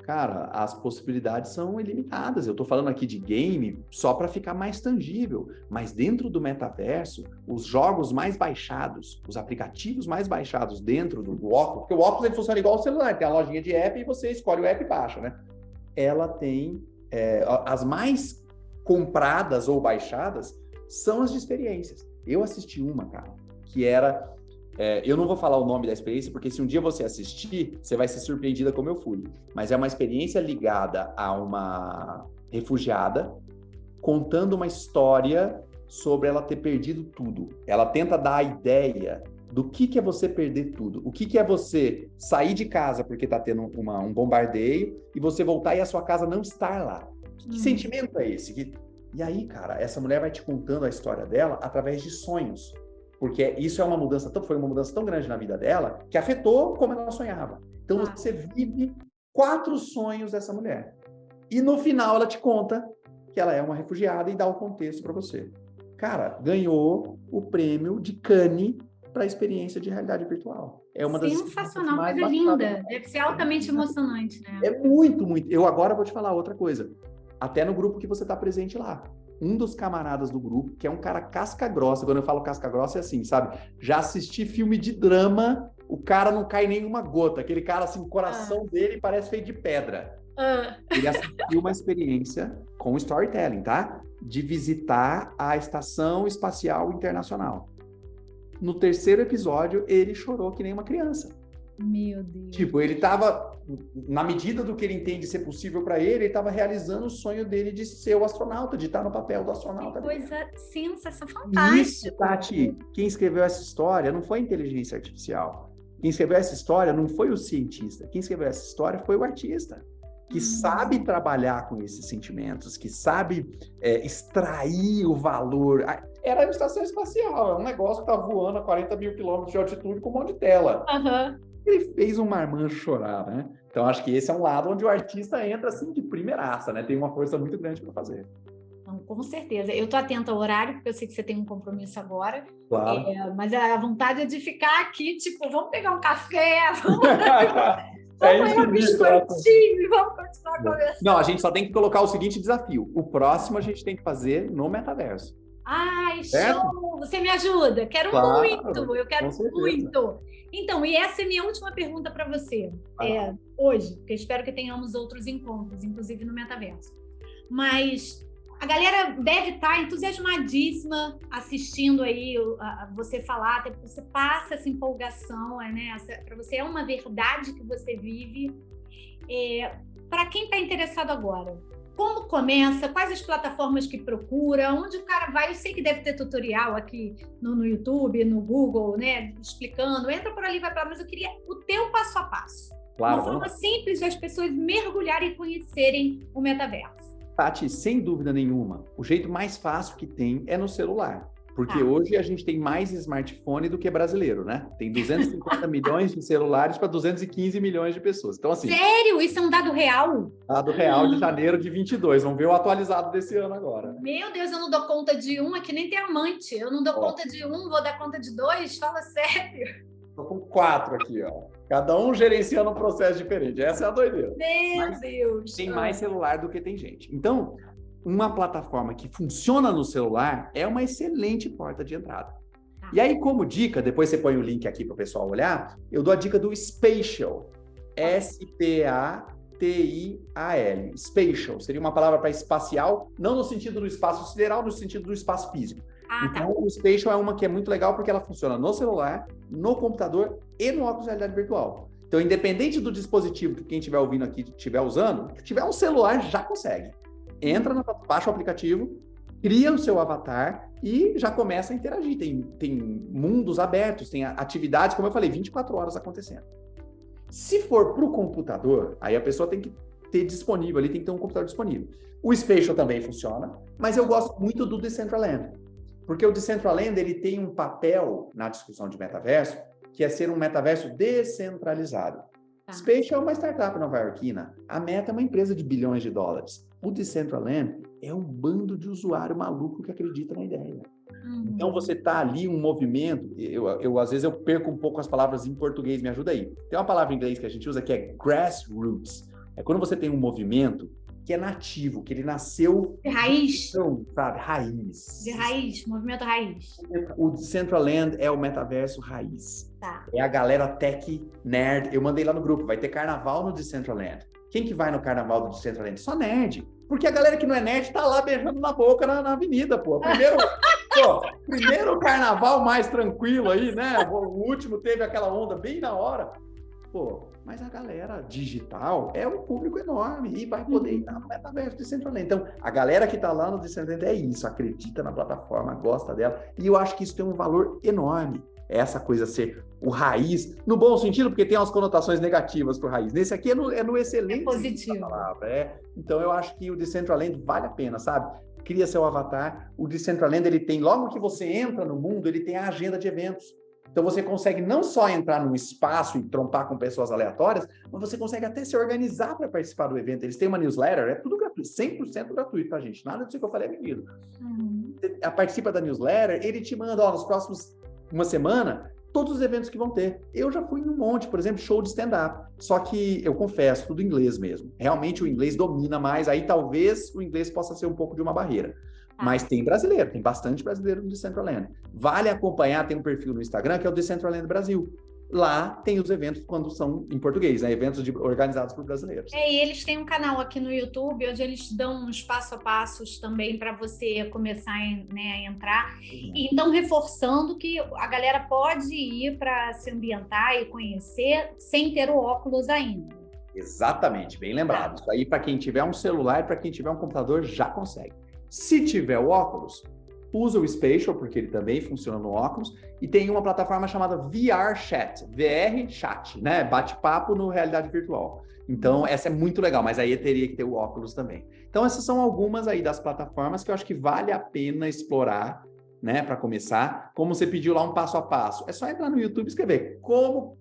cara, as possibilidades são ilimitadas. Eu estou falando aqui de game só para ficar mais tangível, mas dentro do metaverso, os jogos mais baixados, os aplicativos mais baixados dentro do óculos, porque o óculos ele funciona igual o celular, tem a lojinha de app e você escolhe o app e baixa, né? Ela tem as mais compradas ou baixadas são as de experiências. Eu assisti uma, cara, que era... eu não vou falar o nome da experiência, porque se um dia você assistir, você vai ser surpreendida como eu fui. Mas é uma experiência ligada a uma refugiada contando uma história sobre ela ter perdido tudo. Ela tenta dar a ideia do que é você perder tudo. O que é você sair de casa porque está tendo um bombardeio e você voltar e a sua casa não estar lá. Que sentimento é esse? E aí, cara, essa mulher vai te contando a história dela através de sonhos. Porque isso foi uma mudança tão grande na vida dela que afetou como ela sonhava. Então você vive 4 sonhos dessa mulher. E no final ela te conta que ela é uma refugiada e dá o contexto para você. Cara, ganhou o prêmio de Cannes para a experiência de realidade virtual. É uma das sensacional, coisa linda. Deve ser altamente emocionante, né? É muito, muito. Eu agora vou te falar outra coisa. Até no grupo que você está presente lá. Um dos camaradas do grupo, que é um cara casca grossa, quando eu falo casca grossa é assim, sabe? Já assisti filme de drama, o cara não cai nenhuma gota, aquele cara assim, o coração dele parece feito de pedra. Ele assistiu uma experiência com storytelling, tá? De visitar a Estação Espacial Internacional. No 3º episódio, ele chorou que nem uma criança. Meu Deus. Tipo, ele tava, na medida do que ele entende ser possível para ele tava realizando o sonho dele de ser o astronauta, de estar no papel do astronauta. Que coisa sensacional, fantástica. Isso, Tati, quem escreveu essa história não foi a inteligência artificial. Quem escreveu essa história não foi o cientista. Quem escreveu essa história foi o artista, que sabe trabalhar com esses sentimentos, que sabe extrair o valor. Era a estação espacial, é um negócio que tá voando a 40 mil quilômetros de altitude com um monte de tela. Ele fez um marmanjo chorar, né? Então, acho que esse é um lado onde o artista entra, assim, de primeiraça, né? Tem uma força muito grande para fazer. Não, com certeza. Eu tô atenta ao horário, porque eu sei que você tem um compromisso agora. Claro. Mas a vontade é de ficar aqui, tipo, vamos pegar um café, vamos pegar um biscoitinho e vamos continuar conversando. Não, a gente só tem que colocar o seguinte desafio. O próximo a gente tem que fazer no metaverso. Ai, show! Você me ajuda? Quero muito! Eu quero muito! Então, e essa é minha última pergunta para você, hoje, porque eu espero que tenhamos outros encontros, inclusive no metaverso. Mas a galera deve estar entusiasmadíssima assistindo aí você falar, até porque você passa essa empolgação, né? Para você é uma verdade que você vive. Para quem está interessado agora, como começa, quais as plataformas que procura, onde o cara vai. Eu sei que deve ter tutorial aqui no YouTube, no Google, né, explicando. Entra por ali, vai para lá, mas eu queria o teu passo a passo. Claro, uma forma simples das pessoas mergulharem e conhecerem o metaverso. Tati, sem dúvida nenhuma, o jeito mais fácil que tem é no celular. Porque hoje a gente tem mais smartphone do que brasileiro, né? Tem 250 milhões de celulares para 215 milhões de pessoas. Então, assim... Sério? Isso é um dado real? Dado real de janeiro de 22. Vamos ver o atualizado desse ano agora. Meu Deus, eu não dou conta de um, é que nem ter amante. Eu não dou conta de um, vou dar conta de dois? Fala sério. Estou com 4 aqui, ó. Cada um gerenciando um processo diferente. Essa é a doideira. Meu Deus. Tem mais celular do que tem gente. Então... uma plataforma que funciona no celular é uma excelente porta de entrada. E aí, como dica, depois você põe o link aqui para o pessoal olhar, eu dou a dica do Spatial. Spatial. Spatial. Seria uma palavra para espacial, não no sentido do espaço sideral, no sentido do espaço físico. Então, o Spatial é uma que é muito legal porque ela funciona no celular, no computador e no óculos de realidade virtual. Então, independente do dispositivo que quem estiver ouvindo aqui estiver usando, se tiver um celular, já consegue. Entra, baixa o aplicativo, cria o seu avatar e já começa a interagir. Tem mundos abertos, tem atividades, como eu falei, 24 horas acontecendo. Se for para o computador, aí a pessoa tem que ter disponível, ali tem que ter um computador disponível. O Spatial também funciona, mas eu gosto muito do Decentraland. Porque o Decentraland, ele tem um papel na discussão de metaverso, que é ser um metaverso descentralizado. Spatial é uma startup nova-iorquina. A Meta é uma empresa de bilhões de dólares. O Decentraland é um bando de usuário maluco que acredita na ideia. Então, você está ali, um movimento... Às vezes, eu perco um pouco as palavras em português, me ajuda aí. Tem uma palavra em inglês que a gente usa que é grassroots. É quando você tem um movimento que é nativo, que ele nasceu... de raiz. Sabe? Raiz. De raiz, movimento raiz. O Decentraland é o metaverso raiz. Tá. É a galera tech nerd. Eu mandei lá no grupo, vai ter carnaval no Decentraland. Quem que vai no carnaval do Decentraland? Só nerd. Porque a galera que não é nerd tá lá beijando na boca na avenida, pô. Primeiro carnaval mais tranquilo aí, né? O último teve aquela onda bem na hora. Pô, mas a galera digital é um público enorme e vai poder entrar no metaverso do Decentraland. Então, a galera que tá lá no Decentraland é isso, acredita na plataforma, gosta dela. E eu acho que isso tem um valor enorme. Essa coisa ser o raiz, no bom sentido, porque tem umas conotações negativas para o raiz. Nesse aqui é no excelente positivo. Da palavra. Então, eu acho que o Decentraland vale a pena, sabe? Cria seu avatar. O Decentraland, ele tem, logo que você entra no mundo, ele tem a agenda de eventos. Então, você consegue não só entrar num espaço e trompar com pessoas aleatórias, mas você consegue até se organizar para participar do evento. Eles têm uma newsletter, é tudo gratuito, 100% gratuito, tá, gente? Nada disso que eu falei é vendido. Você participa da newsletter, ele te manda, nos próximos uma semana, todos os eventos que vão ter. Eu já fui em um monte, por exemplo, show de stand-up. Só que, eu confesso, tudo em inglês mesmo. Realmente o inglês domina mais, aí talvez o inglês possa ser um pouco de uma barreira. Mas tem brasileiro, tem bastante brasileiro no Decentraland. Vale acompanhar, tem um perfil no Instagram que é o Decentraland Brasil. Lá tem os eventos quando são em português, né? Eventos organizados por brasileiros. E eles têm um canal aqui no YouTube onde eles dão uns passo a passos também para você começar a entrar. E então, reforçando que a galera pode ir para se ambientar e conhecer sem ter o óculos ainda. Exatamente, bem lembrado. Isso aí, para quem tiver um celular e para quem tiver um computador, já consegue. Se tiver o óculos, usa o Spatial, porque ele também funciona no óculos, e tem uma plataforma chamada VR Chat, VR Chat, né? Bate-papo no realidade virtual. Então, essa é muito legal, mas aí teria que ter o óculos também. Então, essas são algumas aí das plataformas que eu acho que vale a pena explorar, né? Para começar. Como você pediu lá um passo a passo, é só entrar no YouTube e escrever como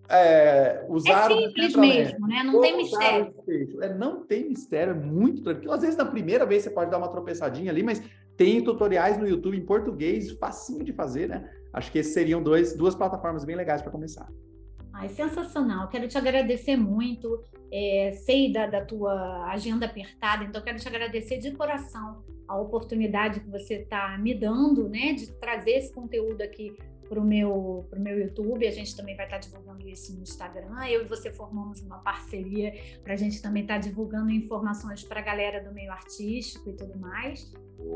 usar o simples mesmo, né? Não tem mistério. Não tem mistério, é muito tranquilo. Às vezes, na primeira vez, você pode dar uma tropeçadinha ali, mas tem tutoriais no YouTube em português, facinho de fazer, né? Acho que esses seriam duas plataformas bem legais para começar. Ai, sensacional. Quero te agradecer muito. Sei da tua agenda apertada, então quero te agradecer de coração a oportunidade que você está me dando, né, de trazer esse conteúdo aqui para o meu YouTube, a gente também vai estar divulgando isso no Instagram. Eu e você formamos uma parceria para a gente também estar divulgando informações para a galera do meio artístico e tudo mais.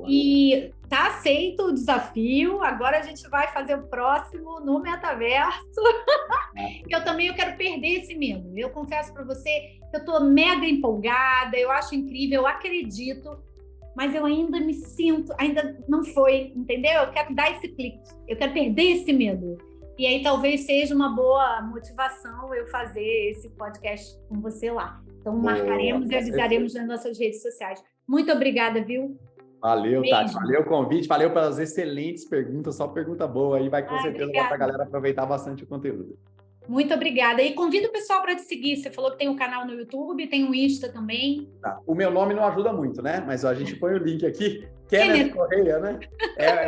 E tá aceito o desafio, agora a gente vai fazer o próximo no metaverso. Eu quero perder esse medo. Eu confesso para você que eu estou mega empolgada, eu acho incrível, eu acredito, mas eu ainda me sinto, ainda não foi, entendeu? Eu quero dar esse clique, eu quero perder esse medo. E aí talvez seja uma boa motivação eu fazer esse podcast com você lá. Então marcaremos e avisaremos nas nossas redes sociais. Muito obrigada, viu? Valeu, beijo. Tati. Valeu o convite, valeu pelas excelentes perguntas, só pergunta boa aí, vai com certeza para a galera aproveitar bastante o conteúdo. Muito obrigada. E convido o pessoal para te seguir. Você falou que tem um canal no YouTube, tem um Insta também. Tá. O meu nome não ajuda muito, né? Mas a gente põe o link aqui. Kenneth Correia, né?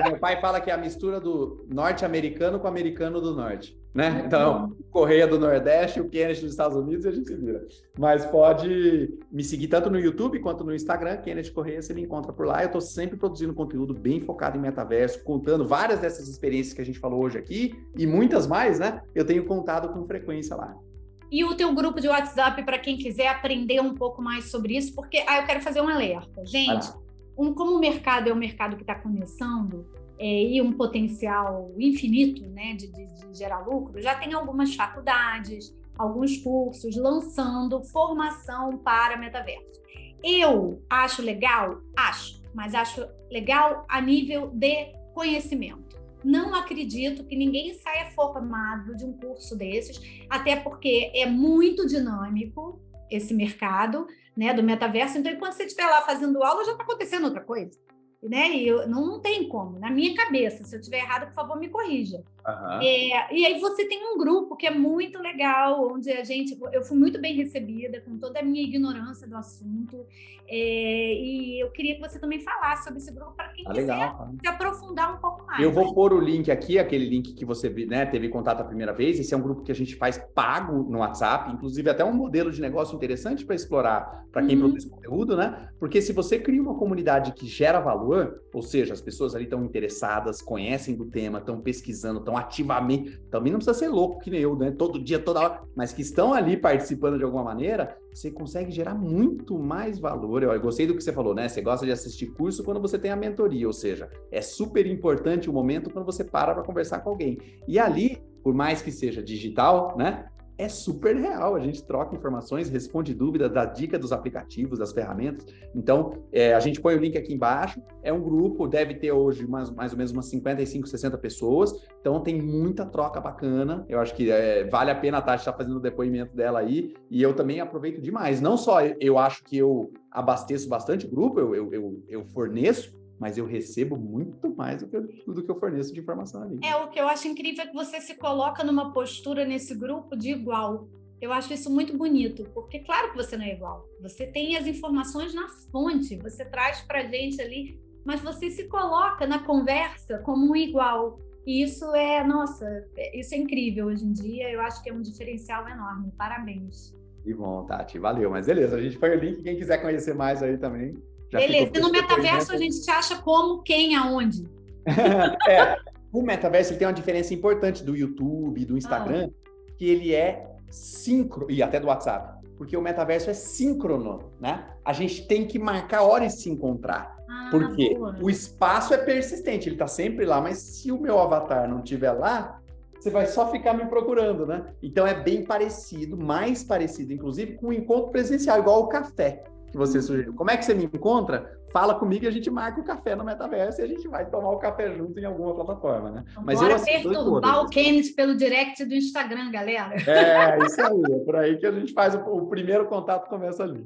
Meu pai fala que é a mistura do norte-americano com o americano do norte, né? Então, Correia do Nordeste, o Kenneth dos Estados Unidos e a gente se vira. Mas pode me seguir tanto no YouTube quanto no Instagram, Kenneth Correia, você me encontra por lá. Eu estou sempre produzindo conteúdo bem focado em metaverso, contando várias dessas experiências que a gente falou hoje aqui e muitas mais, né? Eu tenho contado com frequência lá. E o teu grupo de WhatsApp para quem quiser aprender um pouco mais sobre isso, porque eu quero fazer um alerta. Gente, como o mercado é um mercado que está começando e um potencial infinito, né, de gerar lucro, já tem algumas faculdades, alguns cursos lançando formação para metaverso. Eu acho legal? Acho, mas acho legal a nível de conhecimento. Não acredito que ninguém saia formado de um curso desses, até porque é muito dinâmico esse mercado, né, do metaverso. Então, enquanto você estiver lá fazendo aula, já está acontecendo outra coisa, né? E não tem como. Na minha cabeça, se eu estiver errado, por favor, me corrija. Uhum. E aí você tem um grupo que é muito legal, onde eu fui muito bem recebida, com toda a minha ignorância do assunto, e eu queria que você também falasse sobre esse grupo para quem quiser se aprofundar um pouco mais. Eu vou pôr o link aqui, aquele link que você, né, teve contato a primeira vez. Esse é um grupo que a gente faz pago no WhatsApp, inclusive até um modelo de negócio interessante para explorar para quem produz conteúdo, né? Porque se você cria uma comunidade que gera valor, ou seja, as pessoas ali estão interessadas, conhecem do tema, estão pesquisando, estão ativamente, também não precisa ser louco que nem eu, né? Todo dia, toda hora, mas que estão ali participando de alguma maneira, você consegue gerar muito mais valor. Eu gostei do que você falou, né? Você gosta de assistir curso quando você tem a mentoria, ou seja, é super importante o momento quando você para conversar com alguém. E ali, por mais que seja digital, né? É super real, a gente troca informações, responde dúvidas, dá dica dos aplicativos, das ferramentas. Então, a gente põe o link aqui embaixo, é um grupo, deve ter hoje mais ou menos umas 55, 60 pessoas, então tem muita troca bacana, eu acho que vale a pena a Tati estar fazendo o depoimento dela aí, e eu também aproveito demais. Não só eu acho que eu abasteço bastante o grupo, eu forneço, mas eu recebo muito mais do que eu forneço de informação ali. O que eu acho incrível é que você se coloca numa postura nesse grupo de igual. Eu acho isso muito bonito, porque claro que você não é igual. Você tem as informações na fonte, você traz pra gente ali, mas você se coloca na conversa como um igual. E isso isso é incrível hoje em dia, eu acho que é um diferencial enorme. Parabéns. Que bom, Tati, valeu. Mas beleza, a gente põe o link, quem quiser conhecer mais aí também. Beleza, e no metaverso a gente te acha como, quem, aonde? O metaverso ele tem uma diferença importante do YouTube, do Instagram, que ele é síncrono, e até do WhatsApp, porque o metaverso é síncrono, né? A gente tem que marcar horas de se encontrar, porque o espaço é persistente, ele tá sempre lá, mas se o meu avatar não estiver lá, você vai só ficar me procurando, né? Então é bem parecido, mais parecido, inclusive, com o encontro presencial, igual o café que você sugeriu. Como é que você me encontra? Fala comigo e a gente marca o café no metaverso e a gente vai tomar o café junto em alguma plataforma, né? Então, bora perturbar o Kenneth pelo direct do Instagram, galera. Isso aí. É por aí que a gente faz o primeiro contato, começa ali.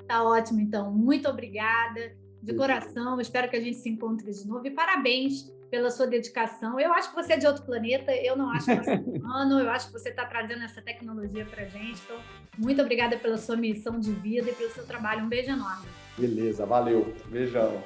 Tá ótimo, então. Muito obrigada. De coração, espero que a gente se encontre de novo. E parabéns pela sua dedicação. Eu acho que você é de outro planeta, eu não acho que você é humano, eu acho que você está trazendo essa tecnologia para a gente. Então, muito obrigada pela sua missão de vida e pelo seu trabalho. Um beijo enorme. Beleza, valeu. Beijão.